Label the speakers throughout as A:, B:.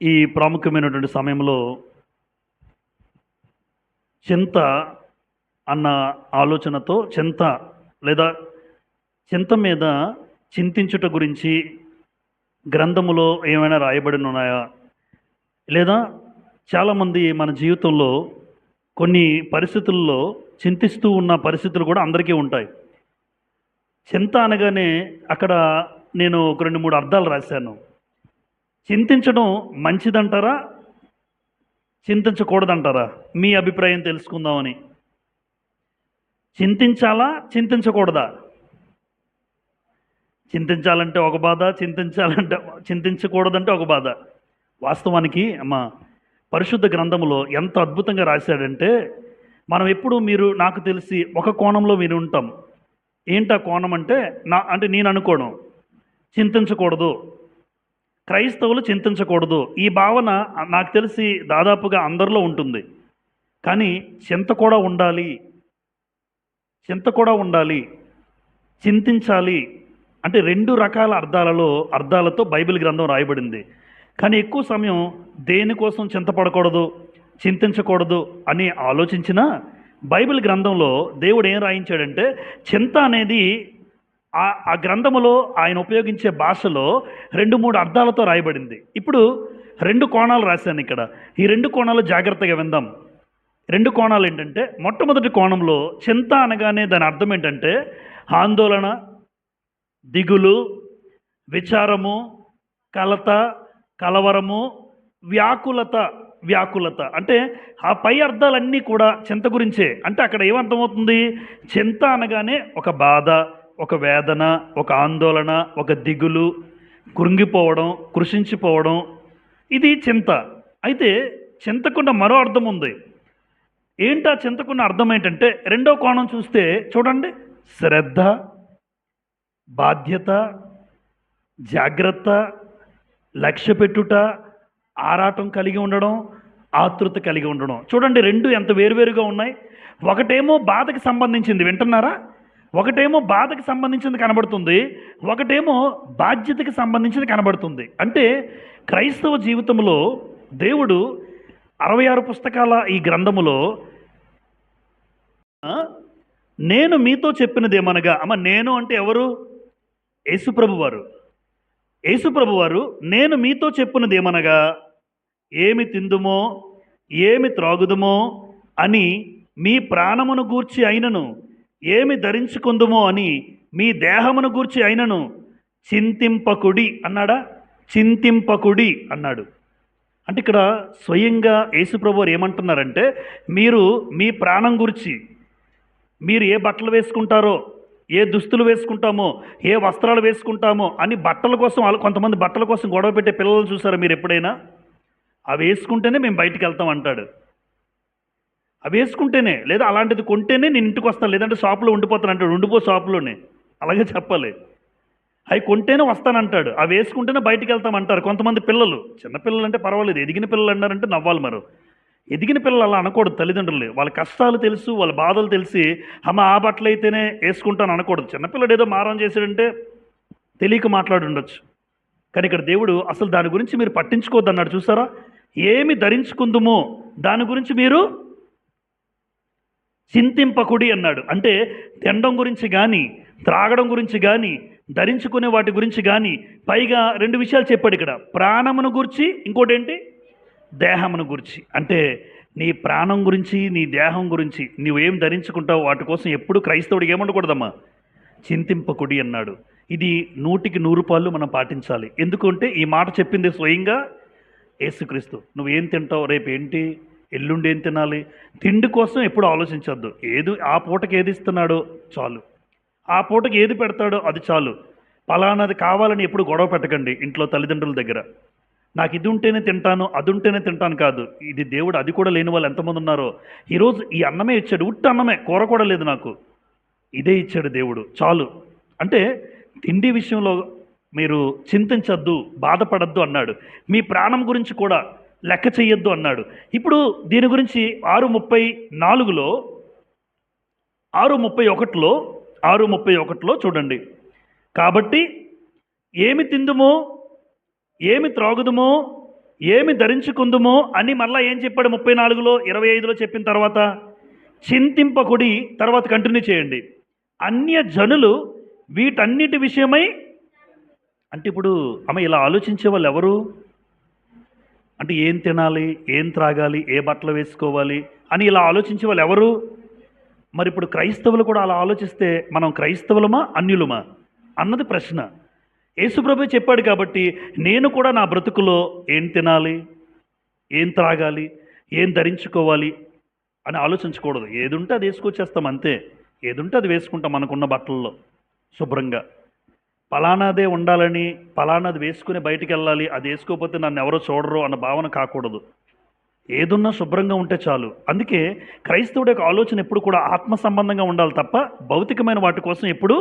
A: ఈ ప్రాముఖ్యమైనటువంటి సమయంలో చింత అన్న ఆలోచనతో లేదా చింత మీద చింతించుట గురించి గ్రంథములో ఏమైనా రాయబడి ఉన్నాయా? లేదా చాలామంది మన జీవితంలో కొన్ని పరిస్థితుల్లో చింతిస్తూ ఉన్న పరిస్థితులు కూడా అందరికీ ఉంటాయి. చింత అనగానే అక్కడ నేను ఒక 2, 3 అర్థాలు రాశాను. చింతించడం మంచిదంటారా? చింతించకూడదంటారా? మీ అభిప్రాయం తెలుసుకుందామని. చింతించాలా? చింతించకూడదా? చింతించాలంటే ఒక బాధ, చింతించకూడదంటే ఒక బాధ. వాస్తవానికి పరిశుద్ధ గ్రంథములో ఎంత అద్భుతంగా రాశాడంటే, మనం ఎప్పుడు నాకు తెలిసి ఒక కోణంలో ఉంటాం. ఏంటా కోణం అంటే నేను అనుకోవడం, చింతించకూడదు, క్రైస్తవులు చింతించకూడదు. ఈ భావన నాకు తెలిసి దాదాపుగా అందరిలో ఉంటుంది. కానీ చింత కూడా ఉండాలి, చింతించాలి అంటే 2 రకాల అర్థాలతో బైబిల్ గ్రంథం రాయబడింది. కానీ ఎక్కువ సమయం దేనికోసం చింతపడకూడదు, చింతించకూడదు అని ఆలోచించినా బైబిల్ గ్రంథంలో దేవుడు ఏం రాయించాడంటే, చింత అనేది ఆ గ్రంథములో ఆయన ఉపయోగించే భాషలో 2, 3 అర్థాలతో రాయబడింది. ఇప్పుడు 2 కోణాలు రాశాను ఇక్కడ. ఈ 2 కోణాలు జాగ్రత్తగా విందాం. 2 కోణాలు ఏంటంటే, మొట్టమొదటి కోణంలో చింత అనగానే దాని అర్థం ఏంటంటే ఆందోళన, దిగులు, విచారము, కలత, కలవరము, వ్యాకులత అంటే ఆ పై అర్థాలన్నీ కూడా చింత గురించే. అంటే అక్కడ ఏమర్థమవుతుంది? చింత అనగానే ఒక బాధ, ఒక వేదన, ఒక ఆందోళన, ఒక దిగులు, కృంగిపోవడం, కృషించిపోవడం, ఇది చింత. అయితే చింతకున్న మరో అర్థం ఉంది. ఏంటా చింతకున్న అర్థం ఏంటంటే, 2వ కోణం చూస్తే చూడండి, శ్రద్ధ, బాధ్యత, జాగ్రత్త, లక్ష్య పెట్టుట, ఆరాటం కలిగి ఉండడం, ఆతృత కలిగి ఉండడం. చూడండి 2 ఎంత వేరువేరుగా ఉన్నాయి. ఒకటేమో బాధకి సంబంధించింది, వింటున్నారా? ఒకటేమో బాధకి సంబంధించింది కనబడుతుంది, ఒకటేమో బాధ్యతకి సంబంధించింది కనబడుతుంది. అంటే క్రైస్తవ జీవితంలో దేవుడు 66 పుస్తకాల ఈ గ్రంథములో నేను మీతో చెప్పినదేమనగా, నేను అంటే ఎవరు? యేసుప్రభు వారు నేను మీతో చెప్పినదేమనగా, ఏమి తిందుమో ఏమి త్రాగుదుమో అని మీ ప్రాణమును గూర్చి అయినను, ఏమి ధరించుకుందుమో అని మీ దేహమును గూర్చి అయినను చింతింపకుడి అన్నాడు. అంటే ఇక్కడ స్వయంగా యేసుప్రభు వారు ఏమంటున్నారంటే, మీరు మీ ప్రాణం గురించి, మీరు ఏ బట్టలు వేసుకుంటారో, ఏ దుస్తులు వేసుకుంటామో, ఏ వస్త్రాలు వేసుకుంటామో అని బట్టల కోసం కొంతమంది బట్టల కోసం గొడవ పెట్టే పిల్లలు చూసారా మీరు ఎప్పుడైనా? అవి వేసుకుంటేనే మేము బయటికి వెళ్తాం అంటాడు. అవి వేసుకుంటేనే, లేదా అలాంటిది కొంటేనే నేను ఇంటికి వస్తాను, లేదంటే షాపులో ఉండిపోతాను అంటాడు. ఉండిపో షాపులోనే, అలాగే చెప్పాలి. అవి కొంటేనే వస్తానంటాడు, అవి వేసుకుంటేనే బయటికి వెళ్తామంటారు కొంతమంది పిల్లలు. చిన్నపిల్లలు అంటే పర్వాలేదు, ఎదిగిన పిల్లలు అన్నారంటే నవ్వాలి. ఎదిగిన పిల్లలు అలా అనకూడదు. తల్లిదండ్రులు వాళ్ళ కష్టాలు తెలుసు, వాళ్ళ బాధలు తెలిసి ఆ బట్టలు అయితేనే వేసుకుంటాను అనకూడదు. చిన్నపిల్లడు ఏదో మారం చేశాడంటే తెలియక మాట్లాడుండొచ్చు. కానీ ఇక్కడ దేవుడు అసలు దాని గురించి మీరు పట్టించుకోవద్దు అన్నాడు. చూసారా? ఏమి ధరించుకుందుమో దాని గురించి మీరు చింతింపకుడి అన్నాడు. అంటే తినడం గురించి కానీ, త్రాగడం గురించి కానీ, ధరించుకునే వాటి గురించి కానీ, పైగా 2 విషయాలు చెప్పాడు ఇక్కడ. ప్రాణమును గురించి, ఇంకోటి ఏంటి? దేహమును గురించి. అంటే నీ ప్రాణం గురించి, నీ దేహం గురించి, నువ్వేం ధరించుకుంటావు వాటి కోసం ఎప్పుడు క్రైస్తవుడికి ఏమండకూడదమ్మా? చింతింపకుడి అన్నాడు. ఇది 100కి 100 మనం పాటించాలి. ఎందుకంటే ఈ మాట చెప్పింది స్వయంగా యేసుక్రీస్తు. నువ్వేం తింటావు, రేపు ఏంటి, ఎల్లుండి ఏం తినాలి, తిండి కోసం ఎప్పుడు ఆలోచించొద్దు. ఆ పూటకి ఏది ఇస్తున్నాడో చాలు, ఆ పూటకి ఏది పెడతాడో అది చాలు. పలానాది కావాలని ఎప్పుడు గొడవ పెట్టకండి ఇంట్లో తల్లిదండ్రుల దగ్గర. నాకు ఇది ఉంటేనే తింటాను, అది ఉంటేనే తింటాను కాదు. ఇది దేవుడు, అది కూడా లేని వాళ్ళు ఎంతమంది ఉన్నారో. ఈరోజు ఈ అన్నమే ఇచ్చాడు, ఉట్టి అన్నమే, కూర కూడా లేదు నాకు, ఇదే ఇచ్చాడు దేవుడు, చాలు. అంటే తిండి విషయంలో మీరు చింతించద్దు, బాధపడద్దు అన్నాడు. మీ ప్రాణం గురించి కూడా లెక్క చెయ్యొద్దు అన్నాడు. ఇప్పుడు దీని గురించి 6:34లో 6:31లో చూడండి. కాబట్టి ఏమి తిందుమో ఏమి త్రాగుదుమో ఏమి ధరించుకుందుమో అని మళ్ళా ఏం చెప్పాడు 34లో 25లో చెప్పిన తర్వాత చింతింపకుడి. తర్వాత కంటిన్యూ చేయండి. అన్య జనులు వీటన్నిటి విషయమై, అంటే ఇప్పుడు అమ్మ ఇలా ఆలోచించే వాళ్ళు ఎవరు? అంటే ఏం తినాలి, ఏం త్రాగాలి, ఏ బట్టలు వేసుకోవాలి అని ఇలా ఆలోచించే వాళ్ళు ఎవరు? మరి ఇప్పుడు క్రైస్తవులు కూడా అలా ఆలోచిస్తే మనం క్రైస్తవులమా అన్యులమా అన్నది ప్రశ్న. యేసుప్రభు చెప్పాడు కాబట్టి నేను కూడా నా బ్రతుకులో ఏం తినాలి, ఏం త్రాగాలి, ఏం ధరించుకోవాలి అని ఆలోచించకూడదు. ఏది ఉంటే అది వేసుకొచ్చేస్తాం అంతే. ఏది ఉంటే అది వేసుకుంటాం మనకున్న బట్టల్లో శుభ్రంగా. పలానాదే ఉండాలని, పలానాది వేసుకుని బయటికి వెళ్ళాలి, అది వేసుకోకపోతే నన్ను ఎవరో చూడరు అన్న భావన కాకూడదు. ఏదున్నా శుభ్రంగా ఉంటే చాలు. అందుకే క్రైస్తవుడి యొక్క ఆలోచన ఎప్పుడు కూడా ఆత్మ సంబంధంగా ఉండాలి తప్ప భౌతికమైన వాటి కోసం ఎప్పుడు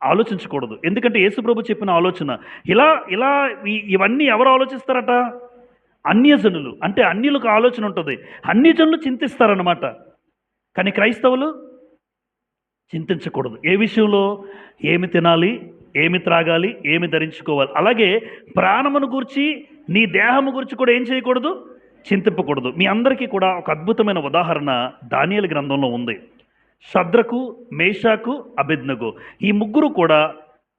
A: ఆలోచించకూడదు. ఎందుకంటే యేసుప్రభు చెప్పిన ఆలోచన ఇలా ఇలా ఇవన్నీ ఎవరు ఆలోచిస్తారట? అన్యజనులు. అంటే అన్యులకు ఆలోచన ఉంటుంది, అన్యజనులు చింతిస్తారన్నమాట. కానీ క్రైస్తవులు చింతించకూడదు. ఏ విషయంలో? ఏమి తినాలి, ఏమి త్రాగాలి, ఏమి ధరించుకోవాలి. అలాగే ప్రాణమును గురించి, నీ దేహము గురించి కూడా ఏం చేయకూడదు? చింతింపకూడదు. మీ అందరికీ కూడా ఒక అద్భుతమైన ఉదాహరణ దానియేలు గ్రంథంలో ఉంది. షద్రకు, మేషాకు, అబేద్నెగో ఈ ముగ్గురు కూడా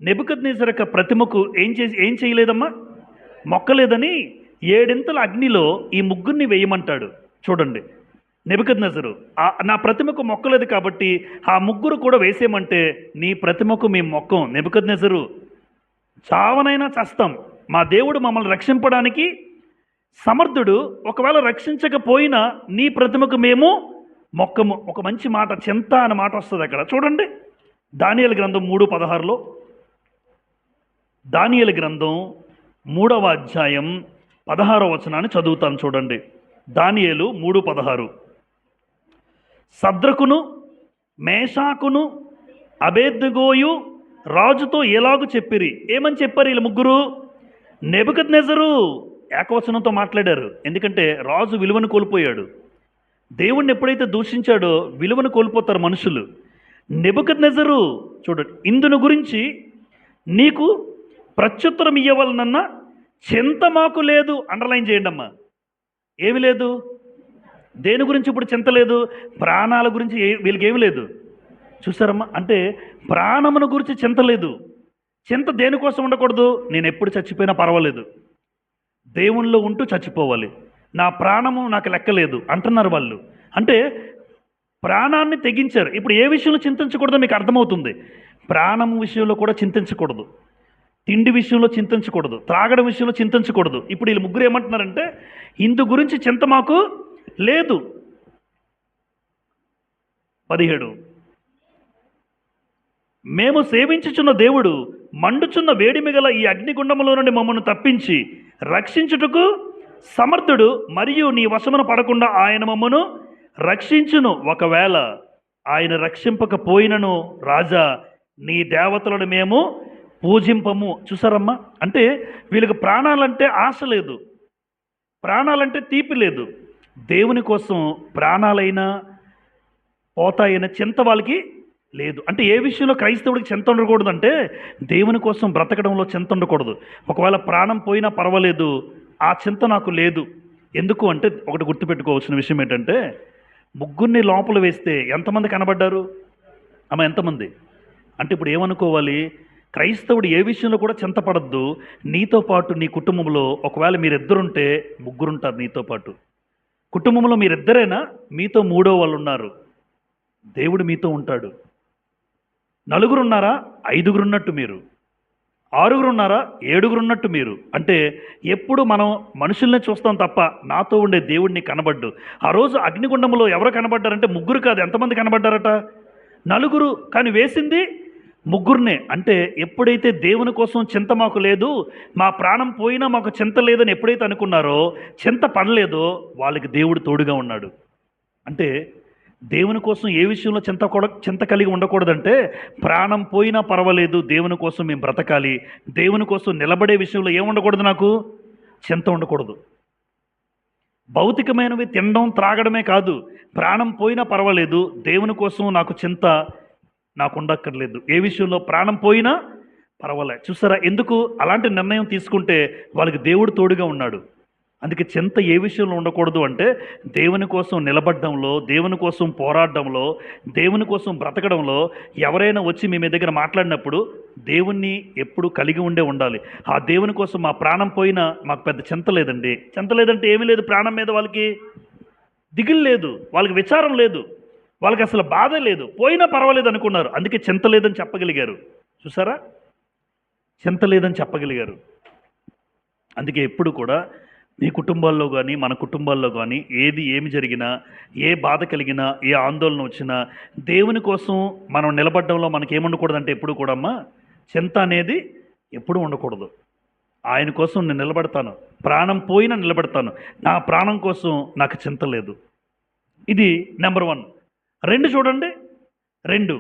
A: నెబుకద్నెజరు యొక్క ప్రతిమకు ఏం చేయలేదమ్మా? మొక్కలేదని 7 అగ్నిలో ఈ ముగ్గురిని వేయమంటాడు. చూడండి, నెబుకద్నెజరు నా ప్రతిమకు మొక్కలేదు కాబట్టి ఆ ముగ్గురు కూడా వేసేయమంటే నీ ప్రతిమకు మేము మొక్కం. నెబుకద్నెజరు, చావనైనా చస్తాం, మా దేవుడు మమ్మల్ని రక్షింపడానికి సమర్థుడు, ఒకవేళ రక్షించకపోయినా నీ ప్రతిమకు మేము మొక్కము. ఒక మంచి మాట, చింత అనే మాట వస్తుంది అక్కడ. చూడండి, దానియేలు గ్రంథం 3:16లో, దానియేలు గ్రంథం 3వ అధ్యాయం 16వ వచనాన్ని చదువుతాను. చూడండి, దానియేలు 3:16. సద్రకును, మేషాకును, అబేద్నెగోయు రాజుతో ఎలాగూ చెప్పిరి. ఏమని చెప్పారు వీళ్ళు ముగ్గురు? నెబుకద్నెజరు ఏకవచనంతో మాట్లాడారు. ఎందుకంటే రాజు విలువను కోల్పోయాడు. దేవుణ్ణి ఎప్పుడైతే దూషించాడో విలువను కోల్పోతారు మనుషులు. నెబుకద్నెజరు చూడండి, ఇందును గురించి నీకు ప్రత్యుత్తరం ఇయ్యవలనన్న చింత మాకు లేదు. అండర్లైన్ చేయండి అమ్మా. ఏమి లేదు? దేని గురించి ఇప్పుడు చింత లేదు? ప్రాణాల గురించి వీళ్ళకి ఏమి లేదు. చూసారమ్మా, అంటే ప్రాణమును గురించి చింత లేదు. చింత దేనికోసం ఉండకూడదు? నేను ఎప్పుడు చచ్చిపోయినా పర్వాలేదు, దేవునిలో ఉంటూ చచ్చిపోవాలి, నా ప్రాణము నాకు లెక్కలేదు అంటున్నారు వాళ్ళు. అంటే ప్రాణాన్ని తెగించారు. ఇప్పుడు ఏ విషయంలో చింతించకూడదో మీకు అర్థమవుతుంది. ప్రాణం విషయంలో కూడా చింతించకూడదు, తిండి విషయంలో చింతించకూడదు, త్రాగడం విషయంలో చింతించకూడదు. ఇప్పుడు వీళ్ళు ముగ్గురు ఏమంటున్నారంటే ఇందు గురించి చింత మాకు లేదు. 17, మేము సేవించుచున్న దేవుడు మండుచున్న వేడిమిగల ఈ అగ్నిగుండములో నుండి మమ్మల్ని తప్పించి రక్షించుటకు సమర్థుడు, మరియు నీ వశమున పడకుండా ఆయన మమ్మను రక్షించును. ఒకవేళ ఆయన రక్షింపకపోయినను రాజా, నీ దేవతలను మేము పూజింపము. చూసారమ్మా, అంటే వీళ్ళకి ప్రాణాలంటే ఆశ లేదు, ప్రాణాలంటే తీపి లేదు. దేవుని కోసం ప్రాణాలైనా పోతాయన్న చింత వాళ్ళకి లేదు. అంటే ఏ విషయంలో క్రైస్తవుడికి చింత ఉండకూడదు అంటే దేవుని కోసం బ్రతకడంలో చింత ఉండకూడదు. ఒకవేళ ప్రాణం పోయినా పర్వాలేదు, ఆ చింత నాకు లేదు. ఎందుకు అంటే ఒకటి గుర్తుపెట్టుకోవాల్సిన విషయం ఏంటంటే ముగ్గురిని లోపల వేస్తే ఎంతమంది కనబడ్డారు అమ్మ? ఎంతమంది అంటే ఇప్పుడు ఏమనుకోవాలి? క్రైస్తవుడు ఏ విషయంలో కూడా చింతపడద్దు. నీతో పాటు నీ కుటుంబంలో ఒకవేళ మీరిద్దరుంటే ముగ్గురుంటారు నీతో పాటు. కుటుంబంలో మీరిద్దరేనా? మీతో మూడో వాళ్ళు ఉన్నారు, దేవుడు మీతో ఉంటాడు. నలుగురున్నారా? 5గురున్నట్టు మీరు. 6గురున్నారా? 7గురున్నట్టు మీరు. అంటే ఎప్పుడు మనం మనుషుల్ని చూస్తాం తప్ప నాతో ఉండే దేవుడిని కనబడ్డు. ఆ రోజు అగ్నిగుండంలో ఎవరు కనబడ్డారంటే ముగ్గురు కాదు, ఎంతమంది కనబడ్డారట? 4. కానీ వేసింది ముగ్గురునే. అంటే ఎప్పుడైతే దేవుని కోసం చింత మాకు లేదు, మా ప్రాణం పోయినా మాకు చింత లేదని ఎప్పుడైతే అనుకున్నారో, చింత పడలేదో వాళ్ళకి దేవుడు తోడుగా ఉన్నాడు. అంటే దేవుని కోసం ఏ విషయంలో చింత కలిగి ఉండకూడదంటే ప్రాణం పోయినా పర్వాలేదు, దేవుని కోసం మేము బ్రతకాలి, దేవుని కోసం నిలబడే విషయంలో ఏముండకూడదు? నాకు చింత ఉండకూడదు. భౌతికమైనవి తినడం త్రాగడమే కాదు, ప్రాణం పోయినా పర్వాలేదు, దేవుని కోసం నాకు చింత నాకు ఉండక్కర్లేదు. ఏ విషయంలో ప్రాణం పోయినా పర్వాలేదు. చూసారా ఎందుకు అలాంటి నిర్ణయం తీసుకుంటే? వాళ్ళకి దేవుడు తోడుగా ఉన్నాడు. అందుకే చింత ఏ విషయంలో ఉండకూడదు అంటే దేవుని కోసం నిలబడడంలో, దేవుని కోసం పోరాడడంలో, దేవుని కోసం బ్రతకడంలో. ఎవరైనా వచ్చి మీ దగ్గర మాట్లాడినప్పుడు దేవుణ్ణి ఎప్పుడు కలిగి ఉండాలి. ఆ దేవుని కోసం మా ప్రాణం పోయినా మాకు పెద్ద చింత లేదండి. చింత లేదంటే ఏమీ లేదు, ప్రాణం మీద వాళ్ళకి దిగులు లేదు, వాళ్ళకి విచారం లేదు, వాళ్ళకి అసలు బాధ లేదు, పోయినా పర్వాలేదు అనుకున్నారు. అందుకే చింత లేదని చెప్పగలిగారు. చూసారా, చింత లేదని చెప్పగలిగారు. అందుకే ఎప్పుడు కూడా మీ కుటుంబాల్లో కానీ మన కుటుంబాల్లో కానీ ఏమి జరిగినా, ఏ బాధ కలిగినా, ఏ ఆందోళన వచ్చినా దేవుని కోసం మనం నిలబడడంలో మనకేముండకూడదంటే ఎప్పుడు కూడా అమ్మా చింత అనేది ఎప్పుడూ ఉండకూడదు. ఆయన కోసం నేను నిలబడతాను, ప్రాణం పోయినా నిలబడతాను, నా ప్రాణం కోసం నాకు చింత లేదు. ఇది నెంబర్ 1. 2 చూడండి. 2,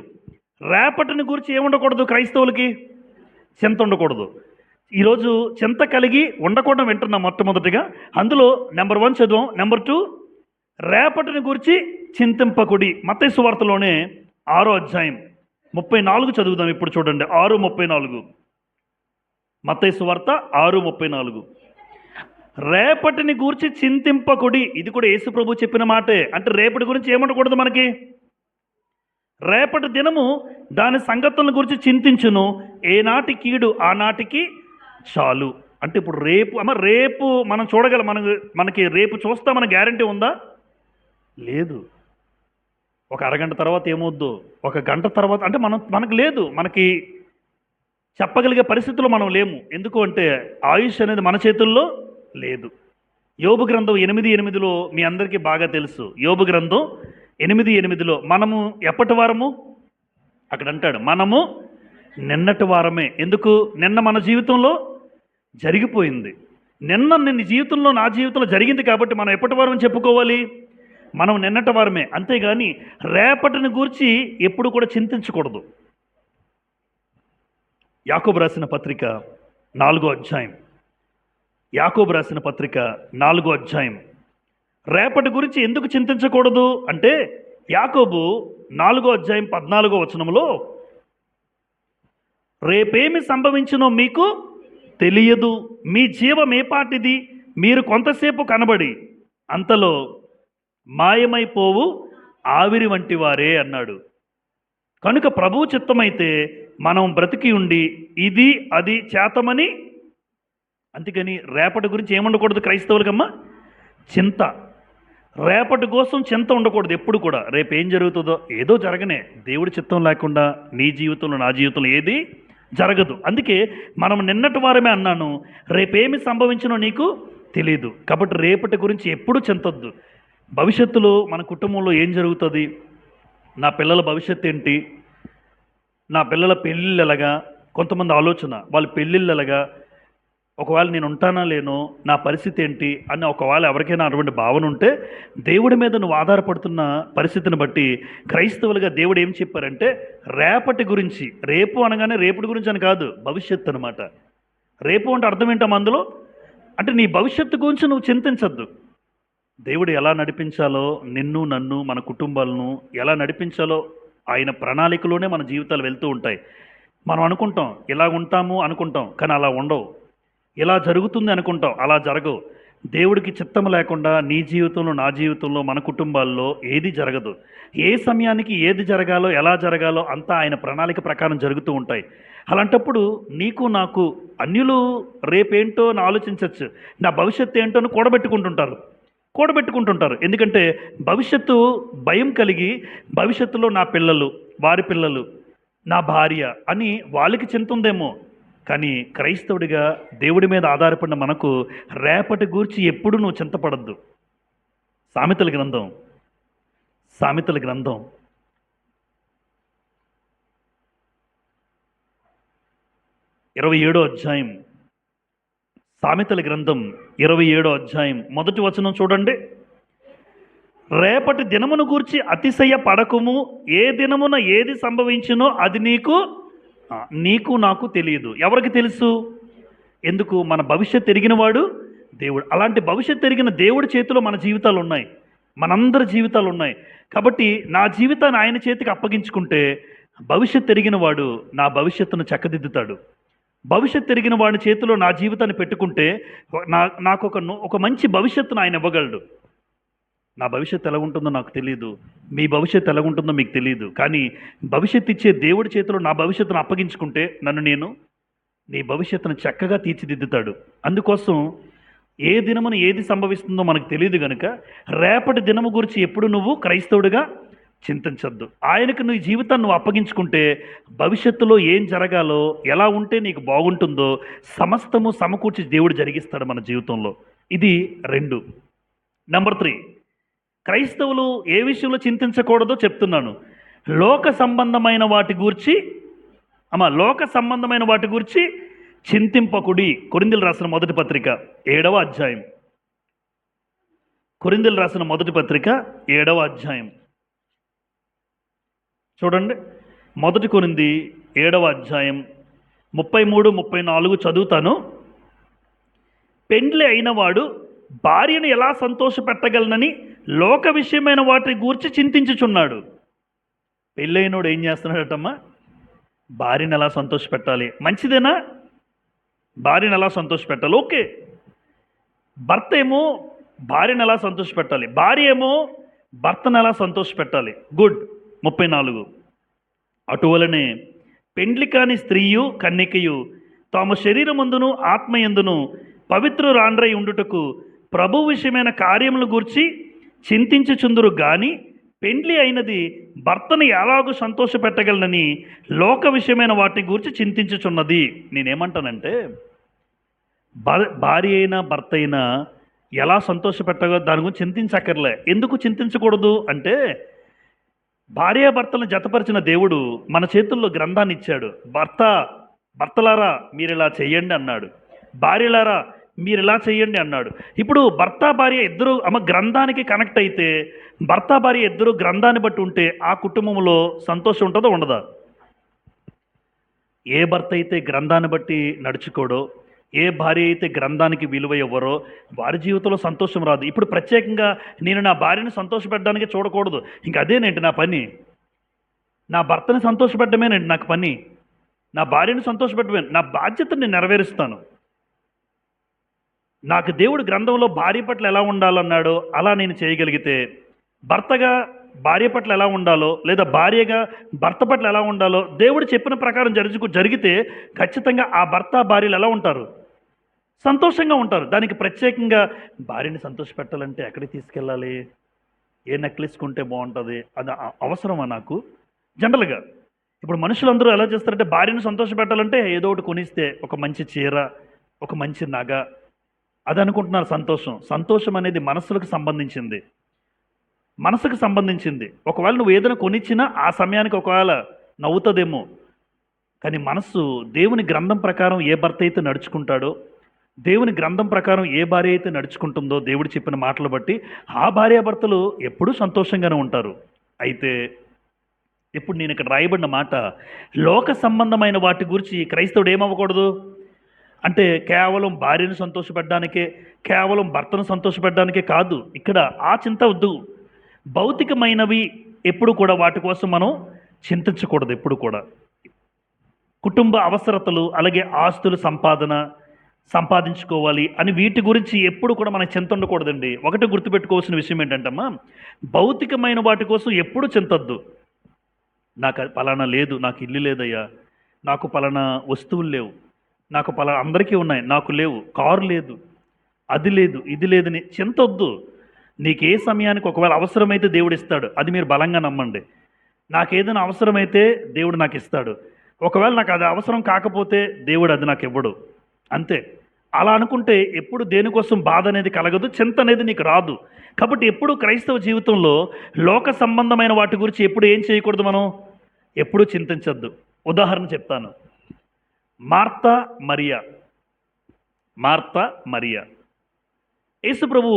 A: రేపటిని గురించి ఏముండకూడదు క్రైస్తవులకి? చింత ఉండకూడదు. ఈరోజు చింత కలిగి ఉండకుండా వింటున్నాం మొట్టమొదటిగా. అందులో నెంబర్ 1 చదువు. నెంబర్ 2, రేపటిని గురించి చింతింపకుడి. మత్తయి సువార్తలోనే 6వ అధ్యాయం 34 చదువుదాం ఇప్పుడు. చూడండి 6:34. మత్తయి సువార్త 6:34. రేపటిని గూర్చి చింతింపకుడి. ఇది కూడా యేసు ప్రభు చెప్పిన మాటే. అంటే రేపటి గురించి ఏముండకూడదు మనకి? రేపటి దినము దాని సంగతులను గురించి చింతించును, ఏనాటి కీడు ఆనాటికి చాలు. అంటే ఇప్పుడు రేపు మనం చూడగలం, మనకి రేపు చూస్తామన్న గ్యారంటీ ఉందా? లేదు. ఒక అరగంట తర్వాత ఏమవుద్దో, ఒక గంట తర్వాత అంటే మనకు లేదు, మనకి చెప్పగలిగే పరిస్థితుల్లో మనం లేము. ఎందుకు అంటే ఆయుష్ అనేది మన చేతుల్లో లేదు. యోబు గ్రంథం 8:8లో మీ అందరికీ బాగా తెలుసు. యోబు గ్రంథం 8:8లో మనము ఎప్పటి వారము? అక్కడ అంటాడు మనము నిన్నటి వారమే. ఎందుకు? నిన్న మన జీవితంలో జరిగిపోయింది. నిన్న జీవితంలో, నా జీవితంలో జరిగింది కాబట్టి మనం ఎప్పటి వారం చెప్పుకోవాలి? మనం నిన్నటి వారమే. అంతేగాని రేపటిని గూర్చి ఎప్పుడు కూడా చింతించకూడదు. యాకోబు రాసిన పత్రిక 4వ అధ్యాయం. యాకోబు రాసిన పత్రిక 4వ అధ్యాయం. రేపటి గురించి ఎందుకు చింతించకూడదు అంటే యాకోబు 4వ అధ్యాయం 14వ వచనంలో రేపేమి సంభవించినో మీకు తెలియదు, మీ జీవం ఏపాటిది, మీరు కొంతసేపు కనబడి అంతలో మాయమైపోవు ఆవిరి వంటి వారే అన్నాడు. కనుక ప్రభువు చిత్తమైతే మనం బ్రతికి ఉండి ఇది అది చేతమని. అందుకని రేపటి గురించి ఏముండకూడదు క్రైస్తవులకమ్మా? చింత. రేపటి కోసం చింత ఉండకూడదు ఎప్పుడు కూడా. రేపు ఏం జరుగుతుందో, ఏదో జరగనే, దేవుడి చిత్తం లేకుండా నీ జీవితంలో, నా జీవితంలో ఏది జరగదు. అందుకే మనం నిన్నటి వారమే అన్నాను, రేపేమి సంభవించినో నీకు తెలియదు. కాబట్టి రేపటి గురించి ఎప్పుడు చింతొద్దు. భవిష్యత్తులో మన కుటుంబంలో ఏం జరుగుతుంది, నా పిల్లల భవిష్యత్తు ఏంటి, నా పిల్లల పెళ్ళిళ్ళు ఎలాగా, కొంతమంది ఆలోచన వాళ్ళ పెళ్ళిళ్ళు ఎలాగా, ఒకవేళ నేను ఉంటానా లేనో, నా పరిస్థితి ఏంటి అని ఒకవేళ ఎవరికైనా అటువంటి భావన ఉంటే దేవుడి మీద నువ్వు ఆధారపడుతున్న పరిస్థితిని బట్టి క్రైస్తవులుగా దేవుడు ఏం చెప్పారంటే రేపటి గురించి, రేపు అనగానే రేపటి గురించి అని కాదు, భవిష్యత్తు అనమాట. రేపు అంటే అర్థం ఏంటమ్మా అందులో? అంటే నీ భవిష్యత్తు గురించి నువ్వు చింతించద్దు. దేవుడు ఎలా నడిపించాలో, నిన్ను నన్ను మన కుటుంబాలను ఎలా నడిపించాలో ఆయన ప్రణాళికలోనే మన జీవితాలు వెళ్తూ ఉంటాయి. మనం అనుకుంటాం ఇలా ఉంటాము అనుకుంటాం, కానీ అలా ఉండవు. ఇలా జరుగుతుంది అనుకుంటాం, అలా జరగవు. దేవుడికి చిత్తం లేకుండా నీ జీవితంలో, నా జీవితంలో, మన కుటుంబాల్లో ఏది జరగదు. ఏ సమయానికి ఏది జరగాలో, ఎలా జరగాలో అంతా ఆయన ప్రణాళిక ప్రకారం జరుగుతూ ఉంటాయి. అలాంటప్పుడు నీకు నాకు అన్యులు రేపేంటో అని ఆలోచించవచ్చు, నా భవిష్యత్తు ఏంటో అని కూడబెట్టుకుంటుంటారు. ఎందుకంటే భవిష్యత్తు భయం కలిగి, భవిష్యత్తులో నా పిల్లలు, వారి పిల్లలు, నా భార్య అని వాళ్ళకి చింత ఉందేమో. కానీ క్రైస్తవుడిగా దేవుడి మీద ఆధారపడిన మనకు రేపటి గూర్చి ఎప్పుడు నువ్వు చింతపడద్దు. సామెతల గ్రంథం 27వ అధ్యాయం. సామెతల గ్రంథం 27వ అధ్యాయం మొదటి వచనం చూడండి. రేపటి దినమును గూర్చి అతిశయ పడకుము, ఏ దినమున ఏది సంభవించునో అది నీకు నాకు తెలియదు. ఎవరికి తెలుసు? ఎందుకు? మన భవిష్యత్తు ఎరిగిన వాడు దేవుడు. అలాంటి భవిష్యత్తు ఎరిగిన దేవుడి చేతిలో మన జీవితాలు ఉన్నాయి, మనందరి జీవితాలు ఉన్నాయి. కాబట్టి నా జీవితాన్ని ఆయన చేతికి అప్పగించుకుంటే భవిష్యత్తు ఎరిగిన వాడు నా భవిష్యత్తును చక్కదిద్దుతాడు. భవిష్యత్తు ఎరిగిన వాడి చేతిలో నా జీవితాన్ని పెట్టుకుంటే నాకు ఒక మంచి భవిష్యత్తును ఆయన ఇవ్వగలడు. నా భవిష్యత్తు ఎలా ఉంటుందో నాకు తెలియదు, మీ భవిష్యత్తు ఎలా ఉంటుందో మీకు తెలియదు. కానీ భవిష్యత్తు ఇచ్చే దేవుడి చేతిలో నా భవిష్యత్తును అప్పగించుకుంటే నీ భవిష్యత్తును చక్కగా తీర్చిదిద్దుతాడు. అందుకోసం ఏ దినమున ఏది సంభవిస్తుందో మనకు తెలియదు కనుక రేపటి దినము గురించి ఎప్పుడు నువ్వు క్రైస్తవుడిగా చింతించద్దు. ఆయనకు నీ జీవితాన్ని నువ్వు అప్పగించుకుంటే భవిష్యత్తులో ఏం జరగాలో, ఎలా ఉంటే నీకు బాగుంటుందో సమస్తము సమకూర్చి దేవుడు జరిగిస్తాడు మన జీవితంలో. ఇది 2. నెంబర్ 3, క్రైస్తవులు ఏ విషయంలో చింతించకూడదో చెప్తున్నాను. లోక సంబంధమైన వాటి గురించి చింతింపకుడి. కొరింథీయులకు రాసిన మొదటి పత్రిక 7వ అధ్యాయం. కొరింథీయులకు రాసిన మొదటి పత్రిక 7వ అధ్యాయం చూడండి. 1 కొరింథీ 7వ అధ్యాయం 33, 34 చదువుతాను. పెండ్లి అయినవాడు భార్యను ఎలా సంతోషపెట్టగలనని లోక విషయమైన వాటి గూర్చి చింతించుచున్నాడు. పెళ్ళైనోడు ఏం చేస్తున్నాడటమ్మా? భార్యను ఎలా సంతోషపెట్టాలి? మంచిదేనా? భార్యను ఎలా సంతోషపెట్టాలి? ఓకే. భర్త ఏమో భార్యను ఎలా సంతోషపెట్టాలి, భార్య ఏమో భర్తను ఎలా సంతోషపెట్టాలి. గుడ్. 34, అటువలనే పెండ్లి కాని స్త్రీయు కన్యకయు తాము శరీరమందును ఆత్మయందును పవిత్రురాండ్రై ఉండుటకు ప్రభు విషయమైన కార్యముల గూర్చి చింతించుచుందురు గాని పెండ్లి అయినది భర్తను ఎలాగూ సంతోషపెట్టగలనని లోక విషయమైన వాటి గురించి చింతించుచున్నది. నేనేమంటానంటే భార్య అయినా భర్త అయినా ఎలా సంతోషపెట్టగో దాని గురించి చింతించక్కర్లే. ఎందుకు చింతించకూడదు అంటే భార్యాభర్తలను జతపరిచిన దేవుడు మన చేతుల్లో గ్రంథాన్ని ఇచ్చాడు. భర్తలారా మీరు ఇలా చెయ్యండి అన్నాడు, భార్యలారా మీరు ఇలా చెయ్యండి అన్నాడు. ఇప్పుడు భర్త భార్య ఇద్దరు గ్రంథానికి కనెక్ట్ అయితే, భర్త భార్య ఇద్దరు గ్రంథాన్ని బట్టి ఉంటే ఆ కుటుంబంలో సంతోషం ఉంటుందో ఉండదా? ఏ భర్త అయితే గ్రంథాన్ని బట్టి నడుచుకోడో, ఏ భార్య అయితే గ్రంథానికి విలువ ఇవ్వరో వారి జీవితంలో సంతోషం రాదు. ఇప్పుడు ప్రత్యేకంగా నేను నా భార్యను సంతోషపెట్టడానికి చూడకూడదు. ఇంక అదేనేంటి నా పని? నా భర్తని సంతోషపెట్టమేనండి నాకు పని. నా భార్యను సంతోషపెట్టమే నా బాధ్యతను నేను నెరవేరుస్తాను. నాకు దేవుడు గ్రంథంలో భార్య పట్ల ఎలా ఉండాలన్నాడో అలా నేను చేయగలిగితే, భర్తగా భార్య పట్ల ఎలా ఉండాలో లేదా భార్యగా భర్త పట్ల ఎలా ఉండాలో దేవుడు చెప్పిన ప్రకారం జరిగితే ఖచ్చితంగా ఆ భర్త భార్యలు ఎలా ఉంటారు? సంతోషంగా ఉంటారు. దానికి ప్రత్యేకంగా భార్యని సంతోషపెట్టాలంటే ఎక్కడికి తీసుకెళ్ళాలి, ఏ నెక్లెస్ కొంటే బాగుంటుంది, అది అవసరమా నాకు? జనరల్గా ఇప్పుడు మనుషులందరూ ఎలా చేస్తారంటే భార్యను సంతోషపెట్టాలంటే ఏదో ఒకటి కొనిస్తే, ఒక మంచి చీర, ఒక మంచి నగ, అది అనుకుంటున్నారు సంతోషం. సంతోషం అనేది మనసుకు సంబంధించింది. ఒకవేళ నువ్వు ఏదైనా కొనిచ్చినా ఆ సమయానికి ఒకవేళ నవ్వుతుందేమో, కానీ మనస్సు దేవుని గ్రంథం ప్రకారం ఏ భర్త అయితే నడుచుకుంటాడో, దేవుని గ్రంథం ప్రకారం ఏ భార్య అయితే నడుచుకుంటుందో దేవుడు చెప్పిన మాటలు బట్టి ఆ భార్యాభర్తలు ఎప్పుడూ సంతోషంగానే ఉంటారు. అయితే ఇప్పుడు నేను ఇక్కడ రాయబడిన మాట, లోక సంబంధమైన వాటి గురించి క్రైస్తవుడు ఏమవ్వకూడదు అంటే కేవలం భార్యను సంతోషపెట్టడానికే, కేవలం భర్తను సంతోషపెట్టడానికే కాదు. ఇక్కడ ఆ చింత వద్దు. భౌతికమైనవి ఎప్పుడు కూడా వాటి కోసం మనం చింతించకూడదు. ఎప్పుడు కూడా కుటుంబ అవసరతలు, అలాగే ఆస్తులు సంపాదించుకోవాలి అని వీటి గురించి ఎప్పుడు కూడా మనకు చింత ఉండకూడదండి. ఒకటి గుర్తుపెట్టుకోవాల్సిన విషయం ఏంటంటమ్మా, భౌతికమైన వాటి కోసం ఎప్పుడు చింతొద్దు. నాకు పలానా లేదు, నాకు ఇల్లు లేదయ్యా, నాకు పలానా వస్తువులు లేవు, నాకు అందరికీ ఉన్నాయి, నాకు లేవు, కారు లేదు, అది లేదు, ఇది లేదని చింతొద్దు. నీకు ఏ సమయానికి ఒకవేళ అవసరమైతే దేవుడు ఇస్తాడు, అది మీరు బలంగా నమ్మండి. నాకేదైనా అవసరమైతే దేవుడు నాకు ఇస్తాడు. ఒకవేళ నాకు అది అవసరం కాకపోతే దేవుడు అది నాకు ఇవ్వడు. అంతే. అలా అనుకుంటే ఎప్పుడు దేనికోసం బాధ అనేది కలగదు, చింత అనేది నీకు రాదు. కాబట్టి ఎప్పుడు క్రైస్తవ జీవితంలో లోక సంబంధమైన వాటి గురించి ఎప్పుడు ఏం చేయకూడదు, మనం ఎప్పుడూ చింతించద్దు. ఉదాహరణ చెప్తాను. మార్తా మరియా యేసు ప్రభు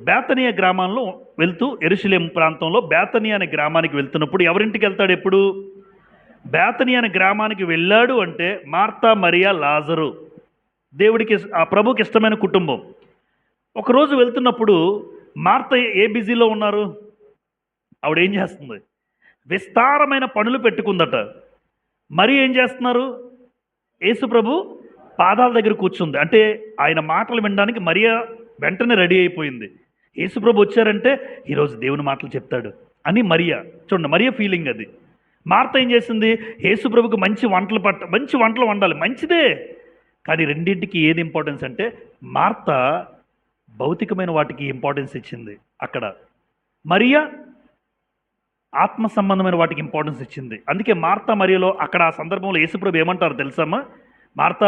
A: బేతనియా గ్రామంలో వెళ్తూ, యెరూషలేము ప్రాంతంలో బేతనియా అనే గ్రామానికి వెళ్తున్నప్పుడు ఎవరింటికి వెళ్తాడు? ఎప్పుడు బేతనియా అనే గ్రామానికి వెళ్ళాడు అంటే మార్తా, మరియా, లాజరు దేవుడికి ఆ ప్రభుకి ఇష్టమైన కుటుంబం. ఒకరోజు వెళ్తున్నప్పుడు మార్త ఏ బిజీలో ఉన్నారు? ఆవిడ ఏం చేస్తుంది? విస్తారమైన పనులు పెట్టుకుందట. మరి ఏం చేస్తున్నారు? యేసు ప్రభు పాదాల దగ్గర కూర్చుంది. అంటే ఆయన మాటలు వినడానికి మరియా వెంటనే రెడీ అయిపోయింది. యేసుప్రభు వచ్చారంటే ఈరోజు దేవుని మాటలు చెప్తాడు అని మరియా, చూడండి మరియా ఫీలింగ్ అది. మార్త ఏం చేసింది? యేసుప్రభుకి మంచి వంటలు వండాలి, మంచిదే. కానీ రెండింటికి ఏది ఇంపార్టెన్స్ అంటే మార్త భౌతికమైన వాటికి ఇంపార్టెన్స్ ఇచ్చింది అక్కడ, మరియా ఆత్మ సంబంధమైన వాటికి ఇంపార్టెన్స్ ఇచ్చింది. అందుకే మార్త మరియలో అక్కడ ఆ సందర్భంలో యేసుప్రభు ఏమంటారు తెలుసమ్మా? మార్త,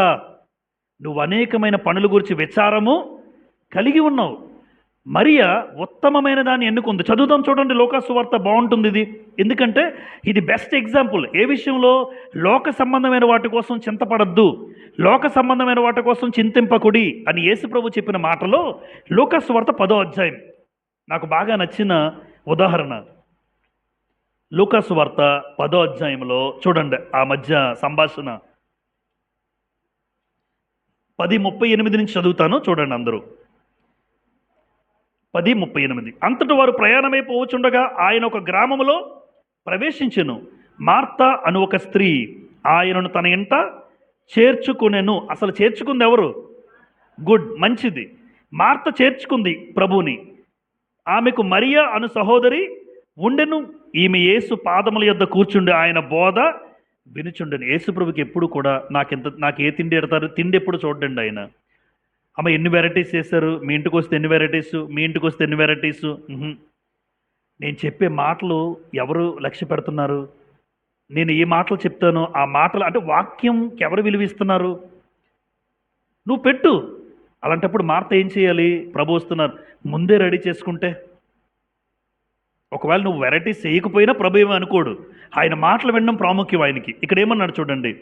A: నువ్వు అనేకమైన పనుల గురించి విచారము కలిగి ఉన్నావు, మరియా ఉత్తమమైన దాన్ని ఎన్నుకుంది. చదువుదాం చూడండి, లోకా సువార్త బాగుంటుంది ఇది. ఎందుకంటే ఇది బెస్ట్ ఎగ్జాంపుల్. ఏ విషయంలో? లోక సంబంధమైన వాటి కోసం చింతపడద్దు, లోక సంబంధమైన వాటి కోసం చింతింపకుడి అని యేసుప్రభు చెప్పిన మాటలో లోకా సువార్త 10వ అధ్యాయం నాకు బాగా నచ్చిన ఉదాహరణ. లూకా సువార్త 10వ అధ్యాయంలో చూడండి, ఆ మధ్య సంభాషణ 10:38 నుంచి చదువుతాను, చూడండి అందరూ. 10:38. అంతటి వారు ప్రయాణమై పోవచుండగా ఆయన ఒక గ్రామములో ప్రవేశించెను. మార్త అను ఒక స్త్రీ ఆయనను తన ఇంట చేర్చుకునెను. అసలు చేర్చుకుంది ఎవరు? గుడ్, మంచిది. మార్త చేర్చుకుంది ప్రభువుని. ఆమెకు మరియా అను సహోదరి ఉండెను. ఈమె యేసు పాదముల యొద్ద కూర్చుండి ఆయన బోధ వినుచుండెను. యేసుప్రభుకి ఎప్పుడు కూడా నాకు ఏ తిండి ఎడతారు, తిండి ఎప్పుడు చూడండి ఆయన. అమ్మ ఎన్ని వెరైటీస్ చేశారు, మీ ఇంటికి వస్తే ఎన్ని వెరైటీస్, మీ ఇంటికి వస్తే ఎన్ని వెరైటీస్. నేను చెప్పే మాటలు ఎవరు లక్ష్య పెడుతున్నారు? నేను ఏ మాటలు చెప్తానో ఆ మాటలు అంటే వాక్యంకి ఎవరు విలువిస్తున్నారు? నువ్వు పెట్టు. అలాంటప్పుడు మార్త ఏం చేయాలి? ప్రభు వస్తున్నారు, ముందే రెడీ చేసుకుంటే. ఒకవేళ నువ్వు వెరైటీస్ చేయకపోయినా ప్రభు ఏమీ అనుకోడు. ఆయన మాటలు వినడం ప్రాముఖ్యం ఆయనకి. ఇక్కడ ఏమన్నాడు చూడండి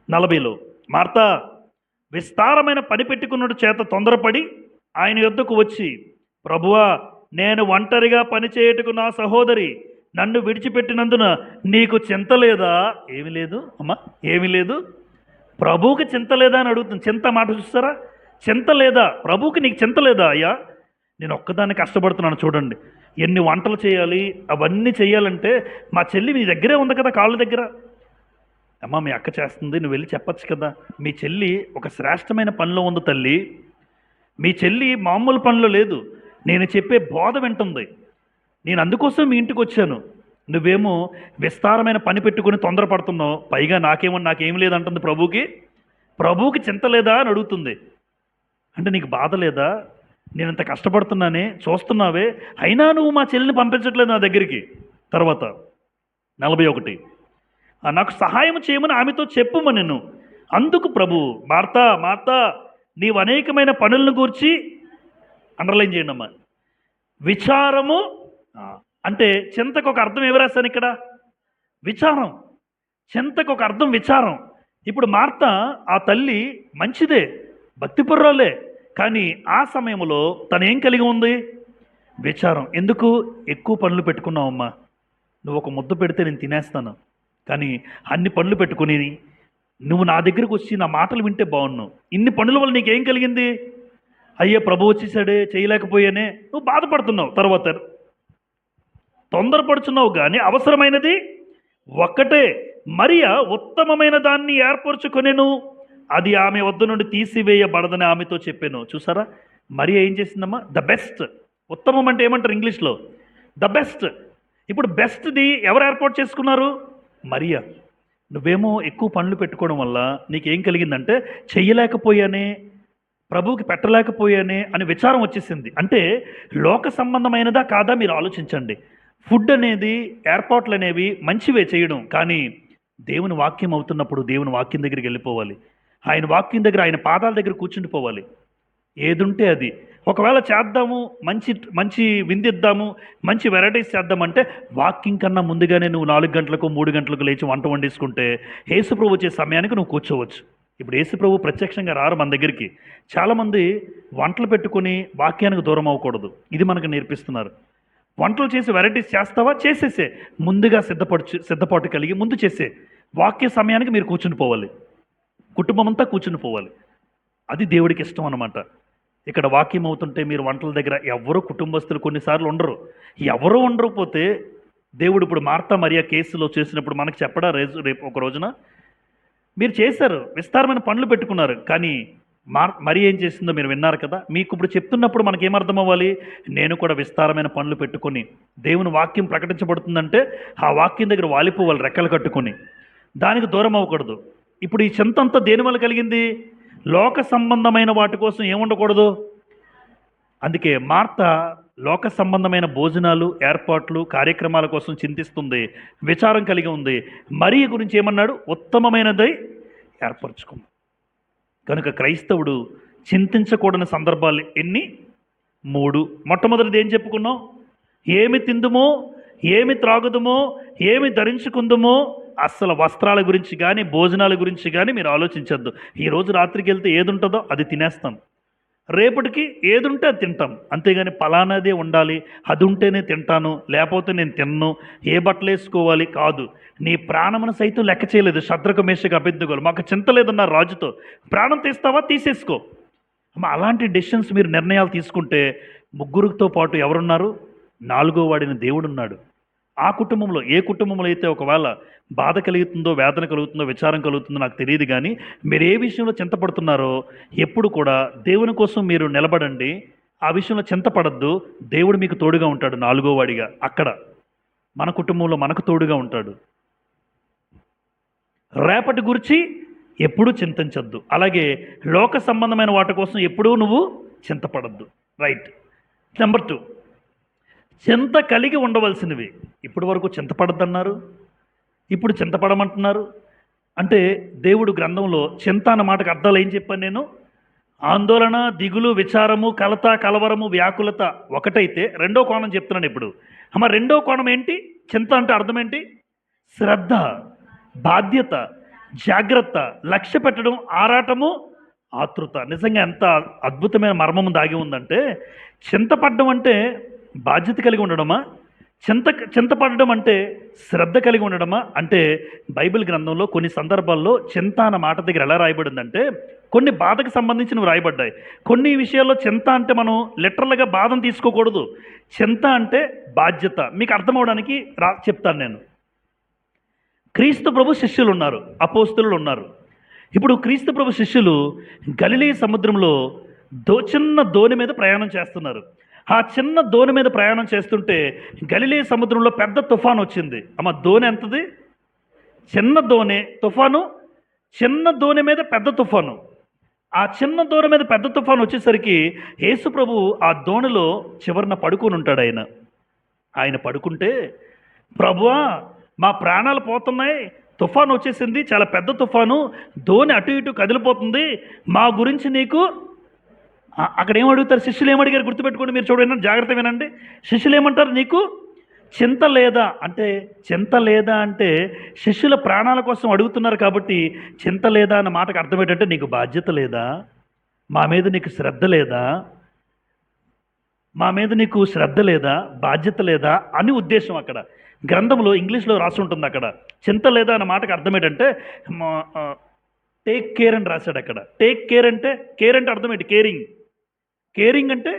A: 40లో, మార్త విస్తారమైన పని పెట్టుకున్నట్టు చేత తొందరపడి ఆయన యొద్దకు వచ్చి, ప్రభువా, నేను ఒంటరిగా పని చేయుటకు నా సహోదరి నన్ను విడిచిపెట్టినందున నీకు చింత లేదా? ఏమి లేదు అమ్మా, ఏమి లేదు. ప్రభువుకి చింత లేదా అని అడుగుతుంది. చింత మాట చూస్తారా? చింత లేదా? ప్రభువుకి నీకు చింత లేదా? అయ్యా, నేను ఒక్కదాన్ని కష్టపడుతున్నాను చూడండి, ఎన్ని వంటలు చేయాలి, అవన్నీ చేయాలంటే మా చెల్లి మీ దగ్గరే ఉంది కదా, కాళ్ళ దగ్గర. అమ్మ మీ అక్క చేస్తుంది, నువ్వు వెళ్ళి చెప్పచ్చు కదా. మీ చెల్లి ఒక శ్రేష్టమైన పనిలో ఉంది తల్లి, మీ చెల్లి మామూలు పనిలో లేదు, నేను చెప్పే బోధ వింటుంది. నేను అందుకోసం మీ ఇంటికి వచ్చాను. నువ్వేమో విస్తారమైన పని పెట్టుకుని తొందరపడుతున్నావు, పైగా నాకేం లేదంటుంది. ప్రభువుకి చింత లేదా అని అడుగుతుంది. అంటే నీకు బాధ లేదా? నేను ఇంత కష్టపడుతున్నానే, చూస్తున్నావే, అయినా నువ్వు మా చెల్లిని పంపించట్లేదు నా దగ్గరికి. తర్వాత 41, నాకు సహాయం చేయమని ఆమెతో చెప్పుమ నేను. అందుకు ప్రభు, మార్త నీవు అనేకమైన పనులను గూర్చి, అండర్లైన్ చేయండి అమ్మా, విచారము అంటే చింతకు ఒక అర్థం ఏమి రాశాను ఇక్కడ? విచారం. చింతకు ఒక అర్థం విచారం. ఇప్పుడు మార్త ఆ తల్లి మంచిదే, భక్తిపరురాలే, కానీ ఆ సమయంలో తను ఏం కలిగి ఉంది? విచారం. ఎందుకు? ఎక్కువ పనులు పెట్టుకున్నావమ్మా, నువ్వు ఒక ముద్ద పెడితే నేను తినేస్తాను, కానీ అన్ని పనులు పెట్టుకుని నువ్వు నా దగ్గరకు వచ్చి నా మాటలు వింటే బాగున్నావు. ఇన్ని పనుల వల్ల నీకేం కలిగింది? అయ్యే ప్రభు వచ్చేసాడే, చేయలేకపోయానే, నువ్వు బాధపడుతున్నావు. తర్వాత తొందరపడుచున్నావు, కానీ అవసరమైనది ఒక్కటే, మరియా ఉత్తమమైన దాన్ని ఏర్పరచుకొనెను, అది ఆమె వద్ద నుండి తీసివేయబడదని ఆమెతో చెప్పాను. చూసారా, మరియా ఏం చేసిందమ్మా? The best. ఉత్తమం అంటే ఏమంటారు ఇంగ్లీష్లో? The best. ఇప్పుడు బెస్ట్ది ఎవరు ఏర్పాటు చేసుకున్నారు? మరియా. నువ్వేమో ఎక్కువ పనులు పెట్టుకోవడం వల్ల నీకేం కలిగిందంటే, చెయ్యలేకపోయానే, ప్రభువుకి పెట్టలేకపోయానే అని విచారం వచ్చేసింది. అంటే లోక సంబంధమైనదా కాదా మీరు ఆలోచించండి. ఫుడ్ అనేది, ఏర్పాట్లు అనేవి మంచివే చేయడం, కానీ దేవుని వాక్యం అవుతున్నప్పుడు దేవుని వాక్యం దగ్గరికి వెళ్ళిపోవాలి. ఆయన వాక్యం దగ్గర, ఆయన పాదాల దగ్గర కూర్చుండిపోవాలి. ఏదుంటే అది ఒకవేళ చేద్దాము, మంచి విందిద్దాము, మంచి వెరైటీస్ చేద్దామంటే వాక్యం కన్నా ముందుగానే నువ్వు 4 గంటలకు 3 గంటలకు లేచి వంట వండేసుకుంటే యేసుప్రభు వచ్చే సమయానికి నువ్వు కూర్చోవచ్చు. ఇప్పుడు యేసుప్రభు ప్రత్యక్షంగా రారు మన దగ్గరికి. చాలామంది వంటలు పెట్టుకుని వాక్యానికి దూరం అవ్వకూడదు, ఇది మనకు నేర్పిస్తున్నారు. వంటలు చేసి వెరైటీస్ చేస్తావా? చేసేసే. ముందుగా సిద్ధపాటు కలిగి ముందు చేసే. వాక్య సమయానికి మీరు కూర్చుని పోవాలి, కుటుంబం అంతా కూర్చుని పోవాలి. అది దేవుడికి ఇష్టం అన్నమాట. ఇక్కడ వాక్యం అవుతుంటే మీరు వంటల దగ్గర ఎవరో కుటుంబస్తులు కొన్నిసార్లు ఉండరు. ఎవరో ఉండకపోతే దేవుడు ఇప్పుడు మార్తా మరియా కేసులో చేసినప్పుడు మనకు చెప్పడా? రేపు ఒక రోజున మీరు చేశారు, విస్తారమైన పనులు పెట్టుకున్నారు, కానీ మరి ఏం చేసిందో మీరు విన్నారు కదా. మీకు ఇప్పుడు చెప్తున్నప్పుడు మనకేమర్థం అవ్వాలి? నేను కూడా విస్తారమైన పనులు పెట్టుకొని, దేవుని వాక్యం ప్రకటించబడుతుందంటే ఆ వాక్యం దగ్గర వాలిపోవాలి రెక్కలు కట్టుకొని, దానికి దూరం అవ్వకూడదు. ఇప్పుడు ఈ చింత అంతా దేని వల్ల కలిగింది? లోక సంబంధమైన వాటి కోసం ఏముండకూడదు. అందుకే మార్త లోక సంబంధమైన భోజనాలు, ఏర్పాట్లు, కార్యక్రమాల కోసం చింతిస్తుంది, విచారం కలిగి ఉంది. మరియ గురించి ఏమన్నాడు? ఉత్తమమైనదై ఏర్పరచుకుంది. కనుక క్రైస్తవుడు చింతించకూడని సందర్భాలు ఎన్ని? 3. మొట్టమొదటిది ఏం చెప్పుకున్నాం? ఏమి తిందుమో, ఏమి త్రాగుదుమో, ఏమి ధరించుకుందుమో, అస్సలు వస్త్రాల గురించి కానీ భోజనాల గురించి కానీ మీరు ఆలోచించద్దు. ఈరోజు రాత్రికి వెళ్తే ఏది ఉంటుందో అది తినేస్తాం, రేపటికి ఏది ఉంటే అది తింటాం. అంతేగాని పలానాదే ఉండాలి, అది ఉంటేనే తింటాను, లేకపోతే నేను తిన్ను, ఏ బట్టలు వేసుకోవాలి కాదు. నీ ప్రాణమును సైతం లెక్క చేయలేదు శద్రకు, మేషకు, అబేద్నెగోలు. మాకు చింత లేదన్నారు రాజుతో. ప్రాణం తీస్తావా? తీసేసుకో. అలాంటి డెసిషన్స్ మీరు నిర్ణయాలు తీసుకుంటే ముగ్గురితో పాటు ఎవరున్నారు? 4వ వాడిని దేవుడున్నాడు. ఆ కుటుంబంలో, ఏ కుటుంబంలో అయితే ఒకవేళ బాధ కలుగుతుందో, వేదన కలుగుతుందో, విచారం కలుగుతుందో నాకు తెలియదు, కానీ మీరు ఏ విషయంలో చింతపడుతున్నారో ఎప్పుడు కూడా దేవుని కోసం మీరు నిలబడండి. ఆ విషయంలో చింతపడద్దు. దేవుడు మీకు తోడుగా ఉంటాడు 4వ వాడిగా. అక్కడ మన కుటుంబంలో మనకు తోడుగా ఉంటాడు. రేపటి గురించి ఎప్పుడూ చింతించద్దు. అలాగే లోక సంబంధమైన వాటి కోసం ఎప్పుడూ నువ్వు చింతపడద్దు. రైట్. నెంబర్ 2, చింత కలిగి ఉండవలసినవి. ఇప్పటి వరకు చింతపడద్దన్నారు, ఇప్పుడు చింతపడమంటున్నారు. అంటే దేవుడు గ్రంథంలో చింత అన్న మాటకు అర్థాలు ఏం చెప్పాను నేను? ఆందోళన, దిగులు, విచారము, కలత, కలవరము, వ్యాకులత ఒకటైతే రెండో కోణం చెప్తున్నాను ఇప్పుడు. రెండో కోణం ఏంటి? చింత అంటే అర్థం ఏంటి? శ్రద్ధ, బాధ్యత, జాగ్రత్త, లక్ష్య పెట్టడం, ఆరాటము, ఆతృత. నిజంగా ఎంత అద్భుతమైన మర్మము దాగి ఉందంటే, చింతపడడం అంటే బాధ్యత కలిగి ఉండడమా? చింతపడడం అంటే శ్రద్ధ కలిగి ఉండడమా? అంటే బైబిల్ గ్రంథంలో కొన్ని సందర్భాల్లో చింత అన్న మాట దగ్గర ఎలా రాయబడిందంటే, కొన్ని బాధకు సంబంధించినవి రాయబడ్డాయి. కొన్ని విషయాల్లో చింత అంటే మనం లిటరల్గా బాధను తీసుకోకూడదు. చింత అంటే బాధ్యత. మీకు అర్థమవడానికి చెప్తాను నేను. క్రీస్తు ప్రభు శిష్యులు ఉన్నారు, అపోస్తలులు ఉన్నారు. ఇప్పుడు క్రీస్తు ప్రభు శిష్యులు గలిలీ సముద్రంలో చిన్న దోణి మీద ప్రయాణం చేస్తున్నారు. ఆ చిన్న దోణి మీద ప్రయాణం చేస్తుంటే గలిలీ సముద్రంలో పెద్ద తుఫాను వచ్చింది. దోణి ఎంతది? చిన్న దోణి, తుఫాను చిన్న దోణి మీద పెద్ద తుఫాను. ఆ చిన్న దోణి మీద పెద్ద తుఫాను వచ్చేసరికి యేసు ప్రభు ఆ దోణిలో చివరన పడుకొని ఉంటాడు. ఆయన పడుకుంటే, ప్రభువా మా ప్రాణాలు పోతున్నాయి, తుఫాను వచ్చేసింది, చాలా పెద్ద తుఫాను, దోణి అటు ఇటు కదిలిపోతుంది, మా గురించి నీకు. అక్కడ ఏమడుగుతారు? శిష్యులు ఏమడిగారు? గుర్తుపెట్టుకోండి, మీరు చూడండి, జాగ్రత్త వినండి. శిష్యులు ఏమంటారు? నీకు చింత లేదా అంటే, చింత లేదా అంటే శిష్యుల ప్రాణాల కోసం అడుగుతున్నారు కాబట్టి చింత లేదా అన్న మాటకు అర్థం ఏంటంటే, నీకు బాధ్యత లేదా, మా మీద నీకు శ్రద్ధ లేదా, మా మీద నీకు శ్రద్ధ లేదా, బాధ్యత లేదా అని ఉద్దేశం. అక్కడ గ్రంథంలో ఇంగ్లీష్లో రాసి ఉంటుంది. అక్కడ చింత లేదా అన్న మాటకు అర్థం ఏంటంటే టేక్ కేర్ అని రాశాడు. అక్కడ టేక్ కేర్ అంటే, కేర్ అంటే అర్థం ఏంటి? కేరింగ్ అంటే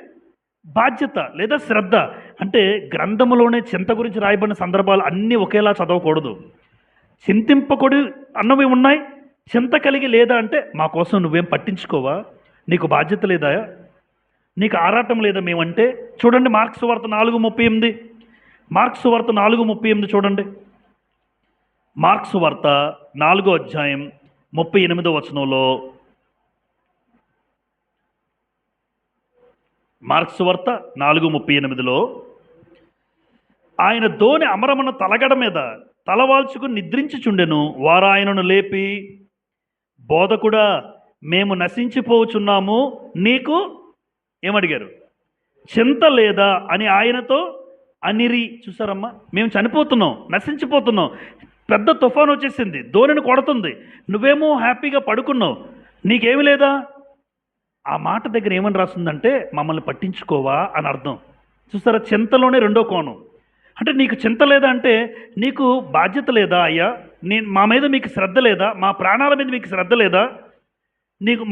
A: బాధ్యత లేదా శ్రద్ధ. అంటే గ్రంథంలోనే చింత గురించి రాయబడిన సందర్భాలు అన్నీ ఒకేలా చదవకూడదు. చింతింపకూడదు అన్నవి ఉన్నాయి. చింత కలిగి లేదా అంటే, మా కోసం నువ్వేం పట్టించుకోవా, నీకు బాధ్యత లేదా, నీకు ఆరాటం లేదా మేమంటే. చూడండి మార్క్స్ వార్త 4:38. మార్క్స్ వార్త 4:38 చూడండి. మార్క్స్ వార్త 4వ అధ్యాయం 38వ వచనంలో, మార్క్స్ వార్త 4:38లో, ఆయన దోణి అమరమున తలగడ మీద తలవాల్చుకుని నిద్రించుచుండెను. వారు ఆయనను లేపి, బోధకుడా మేము నశించిపోచున్నాము, నీకు ఏమడిగారు? చింత లేదా అని ఆయనతో అనిరి. చూసారమ్మా, మేము చనిపోతున్నాం, నశించిపోతున్నాం, పెద్ద తుఫాను వచ్చేసింది, దోణిని కొడుతుంది, నువ్వేమో హ్యాపీగా పడుకున్నావు, నీకేమి లేదా? ఆ మాట దగ్గర ఏమని రాస్తుందంటే, మమ్మల్ని పట్టించుకోవా అని అర్థం. చూసారా, చింతలోనే రెండో కోణం. అంటే నీకు చింత లేదా అంటే, నీకు బాధ్యత లేదా అయ్యా, మా మీద మీకు శ్రద్ధ లేదా, మా ప్రాణాల మీద మీకు శ్రద్ధ లేదా, నీకు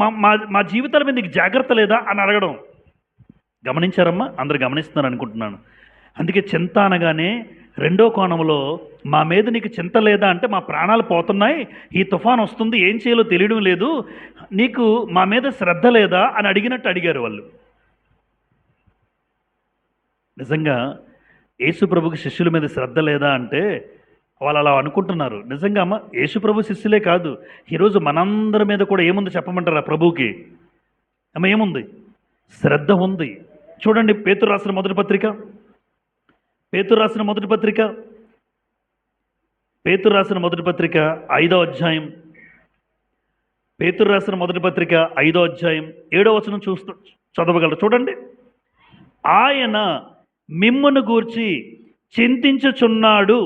A: మా జీవితాల మీద నీకు జాగ్రత్త లేదా అని అడగడం. గమనించారమ్మా? అందరు గమనిస్తున్నారు అనుకుంటున్నాను. అందుకే చింత అనగానే రెండో కోణంలో మా మీద నీకు చింత లేదా అంటే మా ప్రాణాలు పోతున్నాయి, ఈ తుఫాన్ వస్తుంది, ఏం చేయాలో తెలియడం లేదు, నీకు మా మీద శ్రద్ధ లేదా అని అడిగినట్టు అడిగారు వాళ్ళు. నిజంగా యేసుప్రభుకి శిష్యుల మీద శ్రద్ధ లేదా అంటే వాళ్ళు అలా అనుకుంటున్నారు. నిజంగా అమ్మ యేసుప్రభు శిష్యులే కాదు, ఈరోజు మనందరి మీద కూడా ఏముంది చెప్పమంటారా ప్రభువుకి? అమ్మ ఏముంది? శ్రద్ధ ఉంది. చూడండి పేతురు రాసిన మొదటి పత్రిక, పేతురు రాసిన మొదటి పత్రిక, పేతురు రాసిన మొదటి పత్రిక 5వ అధ్యాయం, పేతురు రాసిన మొదటి పత్రిక 5వ అధ్యాయం 7వ వచనం చూస్తూ చదవగలరు. చూడండి, ఆయన మిమ్మును గూర్చి చింతించుచున్నాడు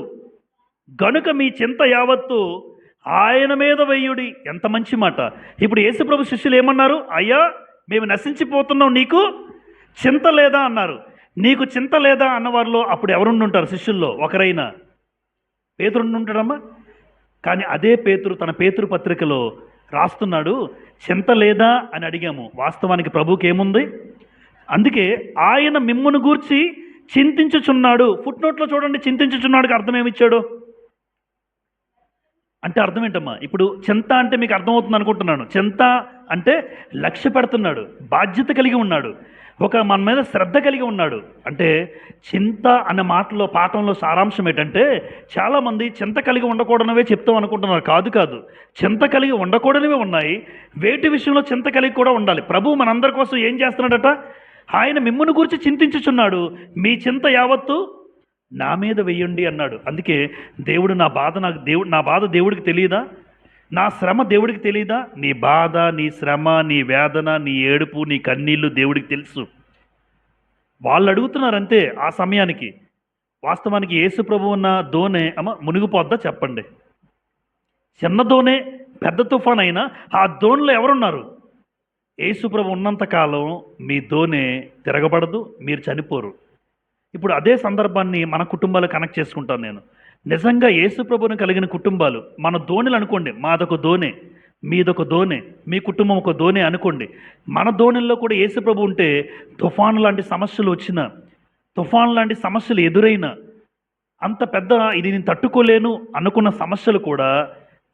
A: గనుక మీ చింత యావత్తు ఆయన మీద వెయ్యుడి. ఎంత మంచి మాట. ఇప్పుడు యేసుప్రభు శిష్యులు ఏమన్నారు? అయ్యా మేము నశించిపోతున్నాం, నీకు చింత లేదా అన్నారు. నీకు చింత లేదా అన్నవారిలో అప్పుడు ఎవరుండుంటారు? శిష్యుల్లో ఒకరైనా పేతురు ఉంటాడమ్మా. కానీ అదే పేతురు తన పేతురు పత్రికలో రాస్తున్నాడు, చింత లేదా అని అడిగాము. వాస్తవానికి ప్రభువుకి ఏముంది? అందుకే ఆయన మిమ్మును గూర్చి చింతించుచున్నాడు. ఫుట్ నోట్లో చూడండి, చింతించుచున్నాడుకి అర్థం ఏమిచ్చాడు అంటే అర్థం ఏంటమ్మా? ఇప్పుడు చింత అంటే మీకు అర్థమవుతుంది అనుకుంటున్నాను. చింత అంటే లక్ష్య పెడుతున్నాడు, బాధ్యత కలిగి ఉన్నాడు, మన మీద శ్రద్ధ కలిగి ఉన్నాడు. అంటే చింత అనే మాటలో పాఠంలో సారాంశం ఏంటంటే చాలామంది చింత కలిగి ఉండకూడనవే చెప్తాం అనుకుంటున్నారు. కాదు కాదు, చింత కలిగి ఉండకూడనివే ఉన్నాయి, వేటి విషయంలో చింత కలిగి కూడా ఉండాలి. ప్రభు మనందరి కోసం ఏం చేస్తున్నాడట? ఆయన మిమ్మును గురించి చింతించుచున్నాడు, మీ చింత యావత్తు నా మీద వెయ్యండి అన్నాడు. అందుకే దేవుడు నా బాధ దేవుడికి తెలియదా? నా శ్రమ దేవుడికి తెలియదా? నీ బాధ, నీ శ్రమ, నీ వేదన, నీ ఏడుపు, నీ కన్నీళ్లు దేవుడికి తెలుసు. వాళ్ళు అడుగుతున్నారు అంతే ఆ సమయానికి. వాస్తవానికి యేసు ప్రభు ఉన్న దోణె మునిగిపోద్దా చెప్పండి? చిన్న దోణె పెద్ద తుఫాన్ అయినా ఆ దోణిలో ఎవరున్నారు? యేసు ప్రభు ఉన్నంతకాలం మీ దోణె తిరగబడదు, మీరు చనిపోరు. ఇప్పుడు అదే సందర్భాన్ని మన కుటుంబాలు కనెక్ట్ చేసుకుంటాను నేను. నిజంగా యేసు ప్రభువుని కలిగిన కుటుంబాలు మన దోణిలు అనుకోండి, మాదొక దోణె, మీదొక దోణె, మీ కుటుంబం ఒక దోణె అనుకోండి. మన దోణిల్లో కూడా యేసు ప్రభు ఉంటే తుఫాను లాంటి సమస్యలు వచ్చినా, తుఫాను లాంటి సమస్యలు ఎదురైనా, అంత పెద్ద ఇది నేను తట్టుకోలేను అనుకున్న సమస్యలు కూడా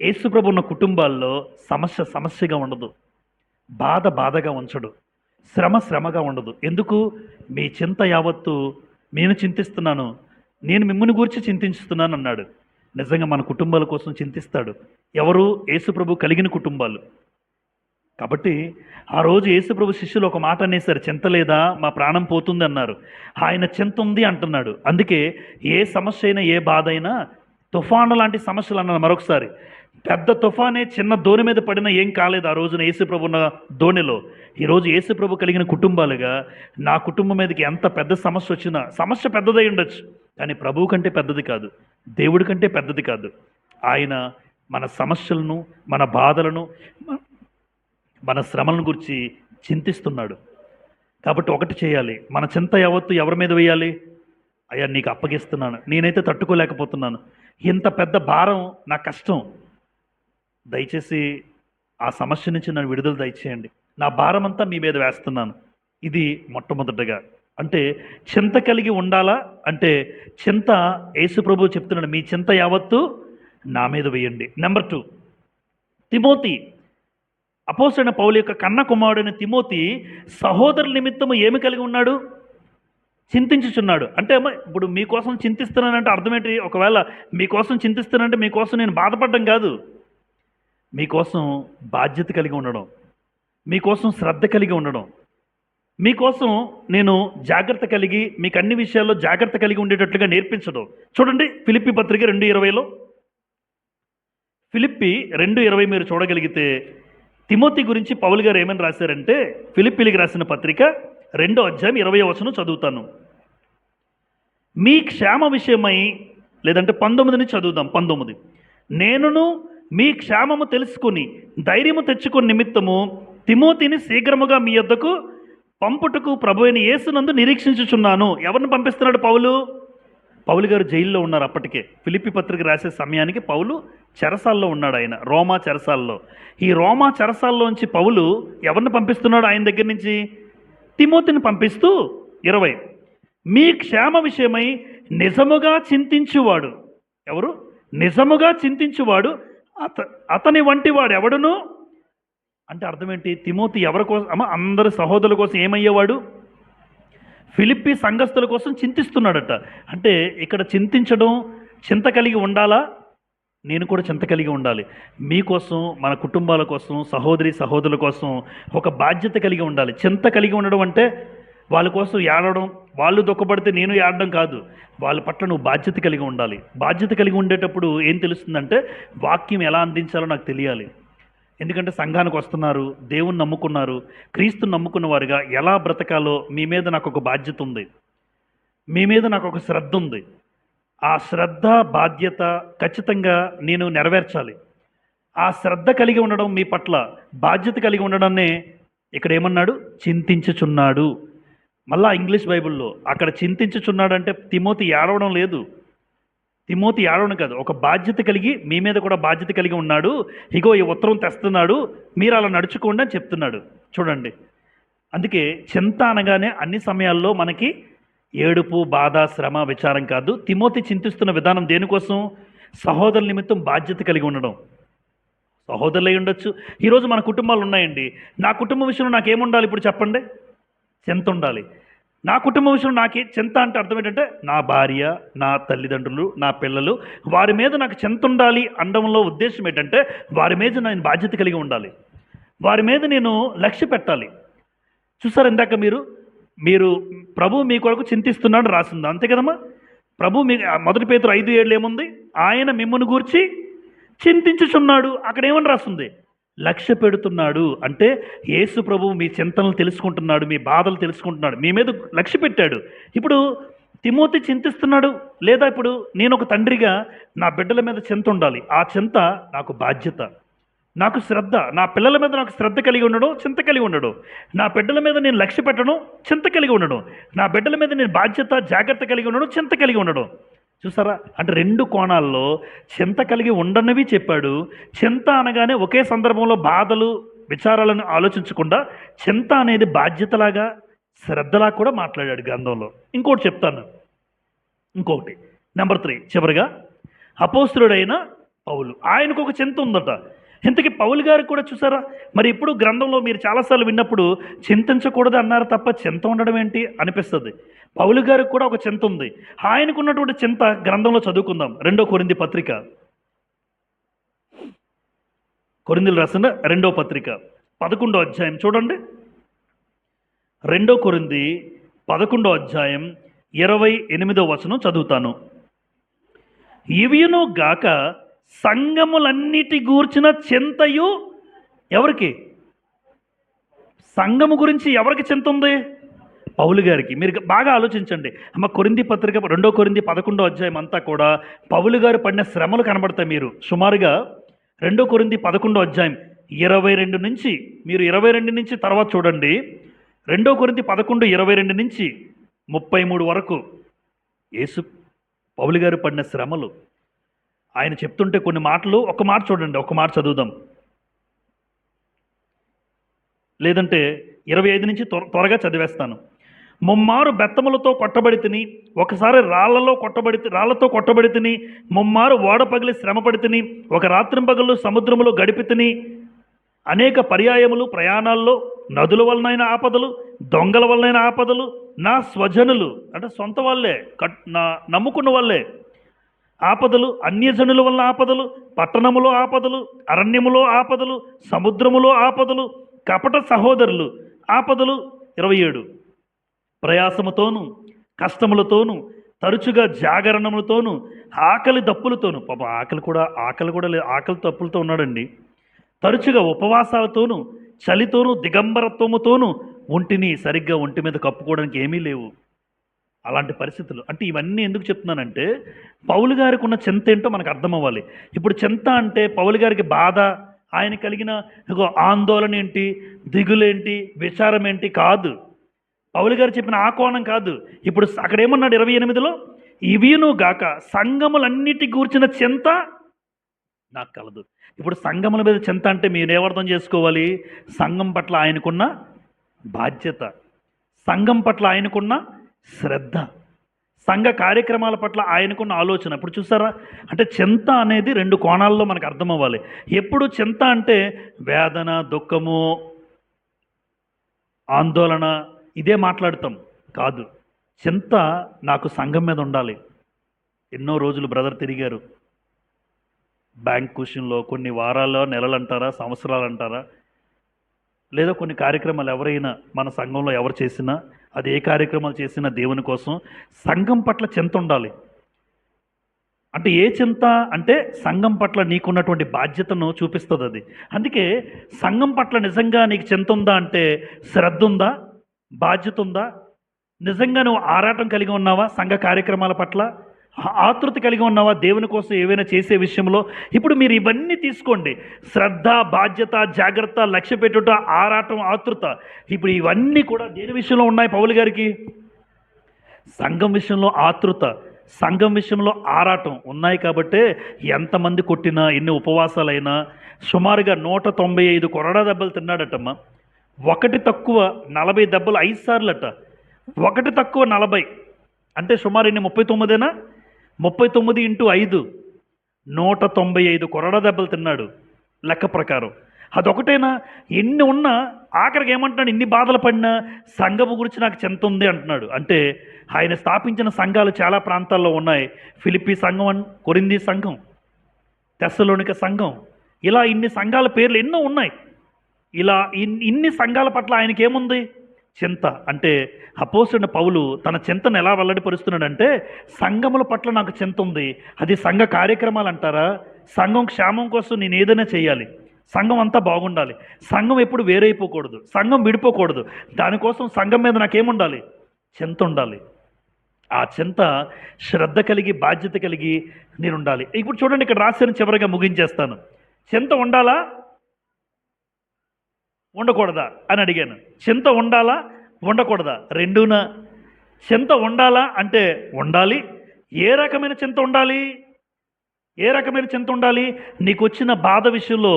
A: యేసు ప్రభు ఉన్న కుటుంబాల్లో సమస్యగా ఉండదు, బాధగా ఉంచడు, శ్రమగా ఉండదు. ఎందుకు? మీ చింత యావత్తు నేను చింతిస్తున్నాను, నేను మిమ్మల్ని గురించి చింతిస్తున్నాను అన్నాడు. నిజంగా మన కుటుంబాల కోసం చింతిస్తాడు. ఎవరు? యేసుప్రభు కలిగిన కుటుంబాలు. కాబట్టి ఆ రోజు యేసుప్రభు శిష్యులు ఒక మాట అనేసారు, చింత లేదా, మా ప్రాణం పోతుంది అన్నారు. ఆయన చింత ఉంది అంటున్నాడు. అందుకే ఏ సమస్య అయినా, ఏ బాధ అయినా, తుఫాను లాంటి సమస్యలు అన్నారు. మరొకసారి పెద్ద తుఫానే చిన్న దోణి మీద పడినా ఏం కాలేదు ఆ రోజున యేసుప్రభు ఉన్న దోణిలో. ఈరోజు యేసుప్రభు కలిగిన కుటుంబాలుగా నా కుటుంబం మీదకి ఎంత పెద్ద సమస్య వచ్చినా, సమస్య పెద్దదై ఉండొచ్చు కానీ ప్రభువు కంటే పెద్దది కాదు, దేవుడి కంటే పెద్దది కాదు. ఆయన మన సమస్యలను, మన బాధలను, మన శ్రమలను గురించి చింతిస్తున్నాడు. కాబట్టి ఒకటి చేయాలి, మన చింత యావత్తు ఎవరి మీద వేయాలి? అయ్యా నీకు అప్పగిస్తున్నాను, నేనైతే తట్టుకోలేకపోతున్నాను, ఇంత పెద్ద భారం, నా కష్టం, దయచేసి ఆ సమస్య నుంచి నన్ను విడుదల దయచేయండి, నా భారం అంతా మీ మీద వేస్తున్నాను. ఇది మొట్టమొదటిగా. అంటే చింత కలిగి ఉండాలా అంటే చింత యేసుప్రభు చెప్తున్నాడు, మీ చింత యావత్తు నా మీద వేయండి. నెంబర్ 2, తిమోతి, అపోస్తలుడైన పౌలు యొక్క కన్న కుమారుడైన తిమోతి సహోదరుల నిమిత్తము ఏమి కలిగి ఉన్నాడు? చింతించుచున్నాడు. అంటే ఇప్పుడు మీకోసం చింతిస్తున్నానంటే అర్థం ఏంటి? ఒకవేళ మీకోసం చింతిస్తున్నానంటే మీకోసం నేను బాధపడడం కాదు, మీకోసం బాధ్యత కలిగి ఉండడం, మీకోసం శ్రద్ధ కలిగి ఉండడం, మీకోసం నేను జాగ్రత్త కలిగి, మీకు అన్ని విషయాల్లో జాగ్రత్త కలిగి ఉండేటట్లుగా నేర్పించడం. చూడండి ఫిలిప్పీ పత్రిక 2:20లో, ఫిలిప్పీ 2:20 మీరు చూడగలిగితే తిమోతి గురించి పౌలు గారు ఏమని రాశారంటే, ఫిలిప్పీలకు రాసిన పత్రిక 2వ అధ్యాయం 20వ వచనం చదువుతాను. మీ క్షేమ విషయమై, లేదంటే 19ని చదువుదాం. 19, నేనును మీ క్షేమము తెలుసుకుని ధైర్యము తెచ్చుకుని నిమిత్తము తిమోతిని శీఘ్రముగా మీ యొద్దకు పంపుటకు ప్రభువైన యేసునందు నిరీక్షించుచున్నాను. ఎవరిని పంపిస్తున్నాడు? పౌలు గారు జైల్లో ఉన్నారు అప్పటికే. ఫిలిప్పీ పత్రిక రాసే సమయానికి పౌలు చెరసాల్లో ఉన్నాడు. ఆయన రోమా చెరసాల్లో. ఈ రోమా చెరసాల్లోంచి పౌలు ఎవరిని పంపిస్తున్నాడు? ఆయన దగ్గర నుంచి తిమోతిని పంపిస్తూ 20, మీ క్షేమ విషయమై నిజముగా చింతించువాడు. ఎవరు? నిజముగా చింతించువాడు అతని వంటి వాడు ఎవడును. అంటే అర్థం ఏంటి? తిమోతి ఎవరి కోసం? అందరి సహోదరుల కోసం ఏమయ్యేవాడు? ఫిలిప్పి సంఘస్థుల కోసం చింతిస్తున్నాడట. అంటే ఇక్కడ చింతించడం, చింత కలిగి ఉండాలా? నేను కూడా చింత కలిగి ఉండాలి. మీకోసం, మన కుటుంబాల కోసం, సహోదరుల కోసం ఒక బాధ్యత కలిగి ఉండాలి. చింత కలిగి ఉండడం అంటే వాళ్ళ కోసం ఏడవడం, వాళ్ళు దుఃఖపడితే నేను ఏడడం కాదు. వాళ్ళ పట్ల నువ్వు బాధ్యత కలిగి ఉండాలి. బాధ్యత కలిగి ఉండేటప్పుడు ఏం తెలుస్తుందంటే వాక్యం ఎలా అందించాలో నాకు తెలియాలి. ఎందుకంటే సంఘానికి వస్తున్నారు, దేవుని నమ్ముకున్నారు, క్రీస్తుని నమ్ముకున్న వారుగా ఎలా బ్రతకాలో మీ మీద నాకు ఒక బాధ్యత ఉంది, మీ మీద నాకు ఒక శ్రద్ధ ఉంది. ఆ శ్రద్ధ, బాధ్యత ఖచ్చితంగా నేను నెరవేర్చాలి. ఆ శ్రద్ధ కలిగి ఉండడం, మీ పట్ల బాధ్యత కలిగి ఉండడాన్నే ఇక్కడ ఏమన్నాడు? చింతించుచున్నాడు. మళ్ళా ఇంగ్లీష్ బైబిల్లో అక్కడ చింతించుచున్నాడు అంటే తిమోతి ఏడవడం లేదు. తిమోతి ఏడవడం కాదు, ఒక బాధ్యత కలిగి, మీ మీద కూడా బాధ్యత కలిగి ఉన్నాడు. ఇగో ఈ ఉత్తరం తెస్తున్నాడు, మీరు అలా నడుచుకోండి అని చెప్తున్నాడు. చూడండి, అందుకే చింత అనగానే అన్ని సమయాల్లో మనకి ఏడుపు, బాధ, శ్రమ, విచారం కాదు. తిమోతి చింతిస్తున్న విధానం దేనికోసం? సహోదరుల నిమిత్తం బాధ్యత కలిగి ఉండడం. సహోదరులు అయి ఉండొచ్చు. ఈరోజు మన కుటుంబాలు ఉన్నాయండి. నా కుటుంబ విషయంలో నాకేముండాలి ఇప్పుడు చెప్పండి? చింత ఉండాలి. నా కుటుంబ విషయంలో నాకే చింత అంటే అర్థం ఏంటంటే నా భార్య, నా తల్లిదండ్రులు, నా పిల్లలు, వారి మీద నాకు చింత ఉండాలి అనడంలో ఉద్దేశం ఏంటంటే వారి మీద నేను బాధ్యత కలిగి ఉండాలి, వారి మీద నేను లక్ష్య పెట్టాలి. చూసారు ఇందాక మీరు ప్రభు మీ కొరకు చింతిస్తున్నాడు రాసింది, అంతే కదమ్మా? ప్రభు మీ 1 పేతురు 5:7 ఏముంది? ఆయన మిమ్మల్ని గూర్చి చింతించుచున్నాడు. అక్కడ ఏమని రాస్తుంది? లక్ష్య పెడుతున్నాడు. అంటే యేసు ప్రభు మీ చింతనలు తెలుసుకుంటున్నాడు, మీ బాధలు తెలుసుకుంటున్నాడు, మీ మీద లక్ష్య పెట్టాడు. ఇప్పుడు తిమోతి చింతిస్తున్నాడు. లేదా ఇప్పుడు నేను ఒక తండ్రిగా నా బిడ్డల మీద చింత ఉండాలి. ఆ చింత నాకు బాధ్యత, నాకు శ్రద్ధ. నా పిల్లల మీద నాకు శ్రద్ధ కలిగి ఉండడం, చింత కలిగి ఉండడం. నా బిడ్డల మీద నేను లక్ష్య పెట్టడం, చింత కలిగి ఉండడం. నా బిడ్డల మీద నేను బాధ్యత, జాగ్రత్త కలిగి ఉండడం, చింత కలిగి ఉండడం. చూసారా? అంటే 2 కోణాల్లో చింత కలిగి ఉండనివి చెప్పాడు. చింత అనగానే ఒకే సందర్భంలో బాధలు, విచారాలను ఆలోచించకుండా చింత అనేది బాధ్యతలాగా, శ్రద్ధలా కూడా మాట్లాడాడు గ్రంథంలో. ఇంకోటి చెప్తాను. ఇంకొకటి నెంబర్ 3 చివరిగా అపోస్తలుడైన పౌలు, ఆయనకు ఒక చింత ఉందట. ఇంతకీ పౌలు గారికి కూడా చూసారా? మరి ఇప్పుడు గ్రంథంలో మీరు చాలాసార్లు విన్నప్పుడు చింతించకూడదు అన్నారు తప్ప చింత ఉండడం ఏంటి అనిపిస్తుంది. పౌలు గారికి కూడా ఒక చింత ఉంది. ఆయనకు ఉన్నటువంటి చింత గ్రంథంలో చదువుకుందాం. 2 కొరింథీ పత్రిక, కొరింథీయులకు రాసిన 2వ పత్రిక 11వ అధ్యాయం చూడండి. 2 కొరింథీ 11వ అధ్యాయం 28వ వచనం చదువుతాను. ఇవియును గాక సంఘములన్నిటి గూర్చిన చింతయు ఎవరికి? సంఘము గురించి ఎవరికి చింత ఉంది? పౌలు గారికి. మీరు బాగా ఆలోచించండి అమ్మ. కొరింథీ పత్రిక 2 కొరింథీ 11వ అధ్యాయం అంతా కూడా పౌలు గారు పడిన శ్రమలు కనబడతాయి. మీరు సుమారుగా 2 కొరింథీ 11వ అధ్యాయం 22 నుంచి, మీరు 22 నుంచి తర్వాత చూడండి. 2 కొరింథీ 11, 22 నుంచి 33 వరకు యేసు పౌలు గారు పడిన శ్రమలు ఆయన చెప్తుంటే కొన్ని మాటలు, ఒక మాట చూడండి, ఒక మాట చదువుదాం. లేదంటే 25 నుంచి త్వరగా చదివేస్తాను. ముమ్మారు బెత్తములతో కొట్టబడి తిని, ఒకసారి రాళ్లతో కొట్టబడి తిని, ముమ్మారు ఓడ పగిలి శ్రమపడి తిని, ఒక రాత్రింపగళ్ళు సముద్రములో గడిపి తిని, అనేక పర్యాయములు ప్రయాణాల్లో నదుల వలనైన ఆపదలు, దొంగల వలనైన ఆపదలు, నా స్వజనులు అంటే సొంత వాళ్ళే, నా నమ్ముకున్న వాళ్ళే ఆపదలు, అన్యజనుల వల్ల ఆపదలు, పట్టణములో ఆపదలు, అరణ్యములో ఆపదలు, సముద్రములో ఆపదలు, కపట సహోదరులు ఆపదలు. 27 ప్రయాసముతోను, కష్టములతోనూ, తరచుగా జాగరణములతోనూ, ఆకలి దప్పులతోనూ, పాప ఆకలి తప్పులతో ఉన్నాడండి. తరచుగా ఉపవాసాలతోనూ, చలితోనూ, దిగంబరత్వముతోనూ, సరిగ్గా ఒంటి మీద కప్పుకోవడానికి ఏమీ లేవు. అలాంటి పరిస్థితులు. అంటే ఇవన్నీ ఎందుకు చెప్తున్నానంటే పౌలు గారికి ఉన్న చింత ఏంటో మనకు అర్థం అవ్వాలి. ఇప్పుడు చింత అంటే పౌలు గారికి బాధ, ఆయన కలిగిన ఆందోళన ఏంటి, దిగులేంటి, విచారం ఏంటి కాదు. పౌలు గారు చెప్పిన ఆ కోణం కాదు. ఇప్పుడు అక్కడ ఏమన్నాడు 28లో? ఇవిను గాక సంఘములన్నిటి గూర్చిన చింత నాకు కలదు. ఇప్పుడు సంఘముల మీద చింత అంటే మీరు ఏమర్థం చేసుకోవాలి? సంఘం పట్ల ఆయనకున్న బాధ్యత, సంఘం పట్ల ఆయనకున్న శ్రద్ధ. సంఘ కార్యక్రమాల పట్ల ఆయనకున్న ఆలోచన. ఇప్పుడు చూసారా, అంటే చింత అనేది రెండు కోణాల్లో మనకు అర్థమవ్వాలి. ఎప్పుడు చింత అంటే వేదన, దుఃఖము, ఆందోళన ఇదే మాట్లాడతాం కాదు. చింత నాకు సంఘం మీద ఉండాలి. ఎన్నో రోజులు బ్రదర్ తిరిగారు బ్యాంక్ క్వశ్చన్లో, కొన్ని వారాల్లో, నెలలు అంటారా, సంవత్సరాలు అంటారా, లేదా కొన్ని కార్యక్రమాలు ఎవరైనా మన సంఘంలో ఎవరు చేసినా, అది ఏ కార్యక్రమాలు చేసినా దేవుని కోసం సంఘం పట్ల చింత ఉండాలి. అంటే ఏ చింత అంటే సంఘం పట్ల నీకున్నటువంటి బాధ్యతను చూపిస్తుంది అది. అందుకే సంఘం పట్ల నిజంగా నీకు చింత ఉందా అంటే శ్రద్ధ ఉందా, బాధ్యత ఉందా, నిజంగా నువ్వు ఆరాటం కలిగి ఉన్నావా సంఘ కార్యక్రమాల పట్ల, ఆతృత కలిగి ఉన్నావా దేవుని కోసం ఏవైనా చేసే విషయంలో. ఇప్పుడు మీరు ఇవన్నీ తీసుకోండి, శ్రద్ధ, బాధ్యత, జాగ్రత్త, లక్ష్య పెట్టుట, ఆరాటం, ఆతృత, ఇప్పుడు ఇవన్నీ కూడా దేని విషయంలో ఉన్నాయి పౌలు గారికి? సంఘం విషయంలో ఆతృత, సంఘం విషయంలో ఆరాటం ఉన్నాయి. కాబట్టే ఎంతమంది కొట్టినా, ఎన్ని ఉపవాసాలైనా సుమారుగా 195 కొరడా దెబ్బలు తిన్నాడటమ్మా. ఒకటి తక్కువ 40 దెబ్బలు 5 సార్లు అట. ఒకటి తక్కువ 40 అంటే సుమారు ఎన్ని, 39ఏనా? 39 × 5 195 కొరడా దెబ్బలు తిన్నాడు లెక్క ప్రకారం. అదొకటేనా? ఎన్ని ఉన్నా ఆఖరికి ఏమంటున్నాడు, ఇన్ని బాధలు పడినా సంఘము గురించి నాకు చింత ఉంది అంటున్నాడు. అంటే ఆయన స్థాపించిన సంఘాలు చాలా ప్రాంతాల్లో ఉన్నాయి. ఫిలిప్పీ సంఘం, కొరింథీ సంఘం, తెస్సలోనిక సంఘం, ఇలా ఇన్ని సంఘాల పేర్లు ఎన్నో ఉన్నాయి. ఇలా ఇన్ని సంఘాల పట్ల ఆయనకి ఏముంది? చింత. అంటే అపోస్తలుడైన పౌలు తన చింతను ఎలా వెల్లడిపరుస్తున్నాడంటే, సంఘముల పట్ల నాకు చింత ఉంది. అది సంఘ కార్యక్రమాలు అంటారా, సంఘం క్షేమం కోసం నేను ఏదైనా చేయాలి, సంఘం అంతా బాగుండాలి, సంఘం ఎప్పుడు వేరైపోకూడదు, సంఘం విడిపోకూడదు, దానికోసం సంఘం మీద నాకేముండాలి? చింత ఉండాలి. ఆ చింత శ్రద్ధ కలిగి, బాధ్యత కలిగి నేను ఉండాలి. ఇప్పుడు చూడండి, ఇక్కడ రాసిన చివరిగా ముగించేస్తాను. చింత ఉండాలా, ఉండకూడదా అని అడిగాను. చింత ఉండాలా, ఉండకూడదా? రెండూనా? చింత ఉండాలా అంటే ఉండాలి. ఏ రకమైన చింత ఉండాలి? ఏ రకమైన చింత ఉండాలి? నీకు వచ్చిన బాధ విషయంలో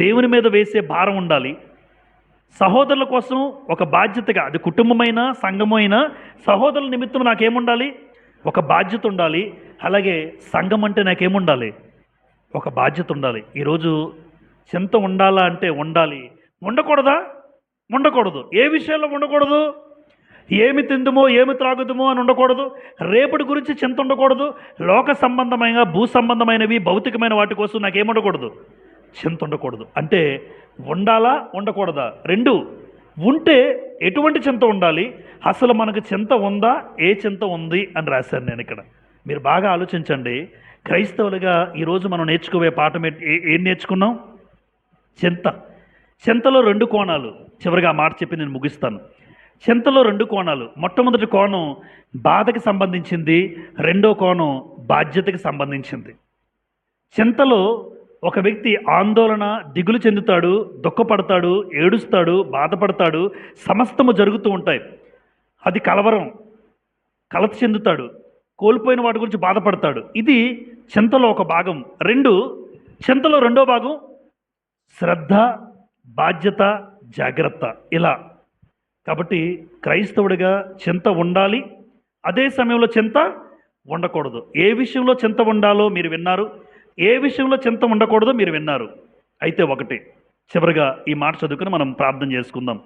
A: దేవుని మీద వేసే భారం ఉండాలి. సహోదరుల కోసం ఒక బాధ్యతగా, అది కుటుంబమైనా సంఘమైనా, సహోదరుల నిమిత్తం నాకేముండాలి? ఒక బాధ్యత ఉండాలి. అలాగే సంఘం అంటే నాకేముండాలి? ఒక బాధ్యత ఉండాలి. ఈరోజు చింత ఉండాలా అంటే ఉండాలి. ఉండకూడదా? ఉండకూడదు. ఏ విషయాల్లో ఉండకూడదు? ఏమి తిందుమో, ఏమి త్రాగుదుమో అని ఉండకూడదు. రేపటి గురించి చింత ఉండకూడదు. లోక సంబంధమైన, భూ సంబంధమైనవి, భౌతికమైన వాటి కోసం నాకేముండకూడదు? చింత ఉండకూడదు. అంటే ఉండాలా, ఉండకూడదా? రెండు. ఉంటే ఎటువంటి చింత ఉండాలి? అసలు మనకు చింత ఉందా, ఏ చింత ఉంది అని రాశాను నేను ఇక్కడ. మీరు బాగా ఆలోచించండి. క్రైస్తవులుగా ఈరోజు మనం నేర్చుకోబోయే పాఠం ఏం నేర్చుకున్నాం? చింత. చింతలో రెండు కోణాలు. చివరిగా ఆ మాట చెప్పి నేను ముగిస్తాను. చింతలో రెండు కోణాలు. మొట్టమొదటి కోణం బాధకి సంబంధించింది, రెండో కోణం బాధ్యతకి సంబంధించింది. చింతలో ఒక వ్యక్తి ఆందోళన, దిగులు చెందుతాడు, దుఃఖపడతాడు, ఏడుస్తాడు, బాధపడతాడు, సమస్తము జరుగుతూ ఉంటాయి. అది కలవరం, కలత చెందుతాడు, కోల్పోయిన వాటి గురించి బాధపడతాడు. ఇది చింతలో ఒక భాగం. చింతలో రెండో భాగం శ్రద్ధ, బాధ్యత, జాగ్రత్త. ఇలా. కాబట్టి క్రైస్తవుడిగా చింత ఉండాలి, అదే సమయంలో చింత ఉండకూడదు. ఏ విషయంలో చింత ఉండాలో మీరు విన్నారు, ఏ విషయంలో చింత ఉండకూడదో మీరు విన్నారు. అయితే ఒకటి, చివరిగా ఈ మాట చదువుకుని మనం ప్రార్థన చేసుకుందాం.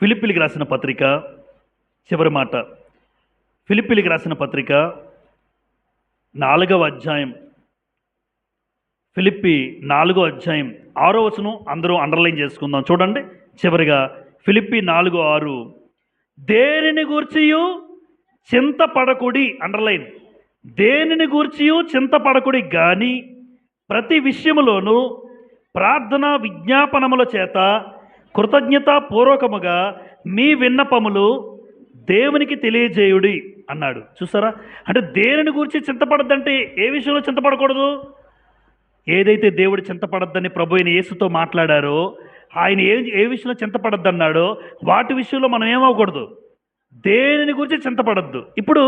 A: ఫిలిప్పీలకు రాసిన పత్రిక చివరి మాట. ఫిలిప్పీలకు రాసిన పత్రిక 4వ అధ్యాయం, ఫిలిప్పీ 4వ అధ్యాయం 6వ వచనం అందరూ అండర్లైన్ చేసుకుందాం. చూడండి, చివరిగా ఫిలిప్పీ 4:6, దేనిని గూర్చియు చింతపడకుడి, అండర్లైన్, దేనిని గూర్చియు చింతపడకుడి గాని ప్రతి విషయములోనూ ప్రార్థన విజ్ఞాపనముల చేత కృతజ్ఞతాపూర్వకముగా మీ విన్నపములు దేవునికి తెలియజేయుడి అన్నాడు. చూసారా? అంటే దేనిని గురించి చింతపడద్దంటే ఏ విషయంలో చింతపడకూడదు? ఏదైతే దేవుడు చింతపడద్దని ప్రభు అయిన యేసుతో మాట్లాడారో, ఆయన ఏ విషయంలో చింతపడద్దన్నాడో వాటి విషయంలో మనం ఏమవ్వకూడదు? దేనిని గురించి చింతపడద్దు. ఇప్పుడు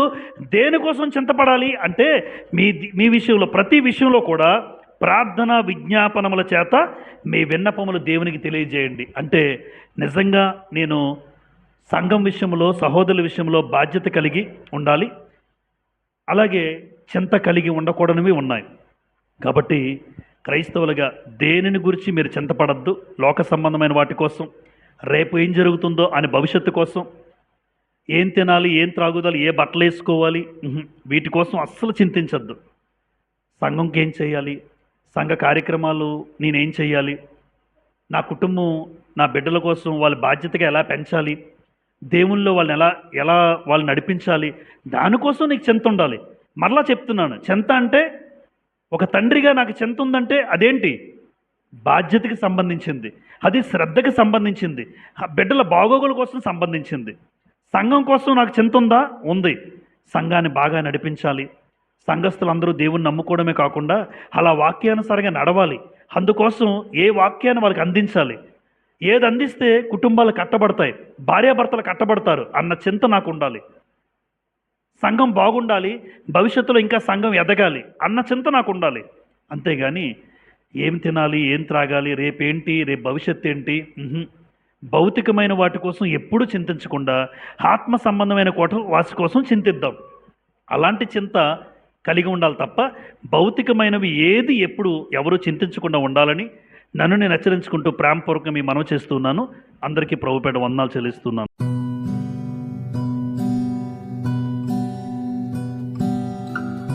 A: దేనికోసం చింతపడాలి అంటే మీ విషయంలో, ప్రతి విషయంలో కూడా ప్రార్థన విజ్ఞాపనముల చేత మీ విన్నపములు దేవునికి తెలియజేయండి. అంటే నిజంగా నేను సంఘం విషయంలో, సహోదరుల విషయంలో బాధ్యత కలిగి ఉండాలి. అలాగే చింత కలిగి ఉండకూడనివి ఉన్నాయి. కాబట్టి క్రైస్తవులుగా దేనిని గురించి మీరు చింతపడద్దు. లోక సంబంధమైన వాటి కోసం, రేపు ఏం జరుగుతుందో అని భవిష్యత్తు కోసం, ఏం తినాలి, ఏం త్రాగుదాలి, ఏ బట్టలు వేసుకోవాలి, వీటి కోసం అస్సలు చింతించద్దు. సంఘంకి ఏం చేయాలి, సంఘ కార్యక్రమాలు నేనేం చేయాలి, నా కుటుంబం, నా బిడ్డల కోసం వాళ్ళ బాధ్యతగా ఎలా పెంచాలి, దేవుల్లో వాళ్ళని ఎలా ఎలా వాళ్ళు నడిపించాలి, దానికోసం నీకు చింత ఉండాలి. మరలా చెప్తున్నాను, చింత అంటే ఒక తండ్రిగా నాకు చింత ఉందంటే అదేంటి, బాధ్యతకి సంబంధించింది, అది శ్రద్ధకి సంబంధించింది, బిడ్డల బాగోగుల కోసం సంబంధించింది. సంఘం కోసం నాకు చింత ఉందా? ఉంది. సంఘాన్ని బాగా నడిపించాలి. సంఘస్థులందరూ దేవుణ్ణి నమ్ముకోవడమే కాకుండా అలా వాక్యానుసారంగా నడవాలి. అందుకోసం ఏ వాక్యాన్ని వాళ్ళకి అందించాలి, ఏది అందిస్తే కుటుంబాలు కట్టబడతాయి, భార్యాభర్తలు కట్టబడతారు అన్న చింత నాకు ఉండాలి. సంఘం బాగుండాలి, భవిష్యత్తులో ఇంకా సంఘం ఎదగాలి అన్న చింత నాకు ఉండాలి. అంతేగాని ఏం తినాలి, ఏం త్రాగాలి, రేపేంటి, రేపు భవిష్యత్తు ఏంటి, భౌతికమైన వాటి కోసం ఎప్పుడూ చింతించకుండా ఆత్మ సంబంధమైన వాటి కోసం చింతిద్దాం. అలాంటి చింత కలిగి ఉండాలి తప్ప భౌతికమైనవి ఏది ఎప్పుడు ఎవరూ చింతించకుండా ఉండాలని నన్ను నేను హెచ్చరించుకుంటూ ప్రేమపూర్వకంగా మీ మనవి చేస్తున్నాను. అందరికీ ప్రభుపేట వందనాలు చెల్లిస్తున్నాను.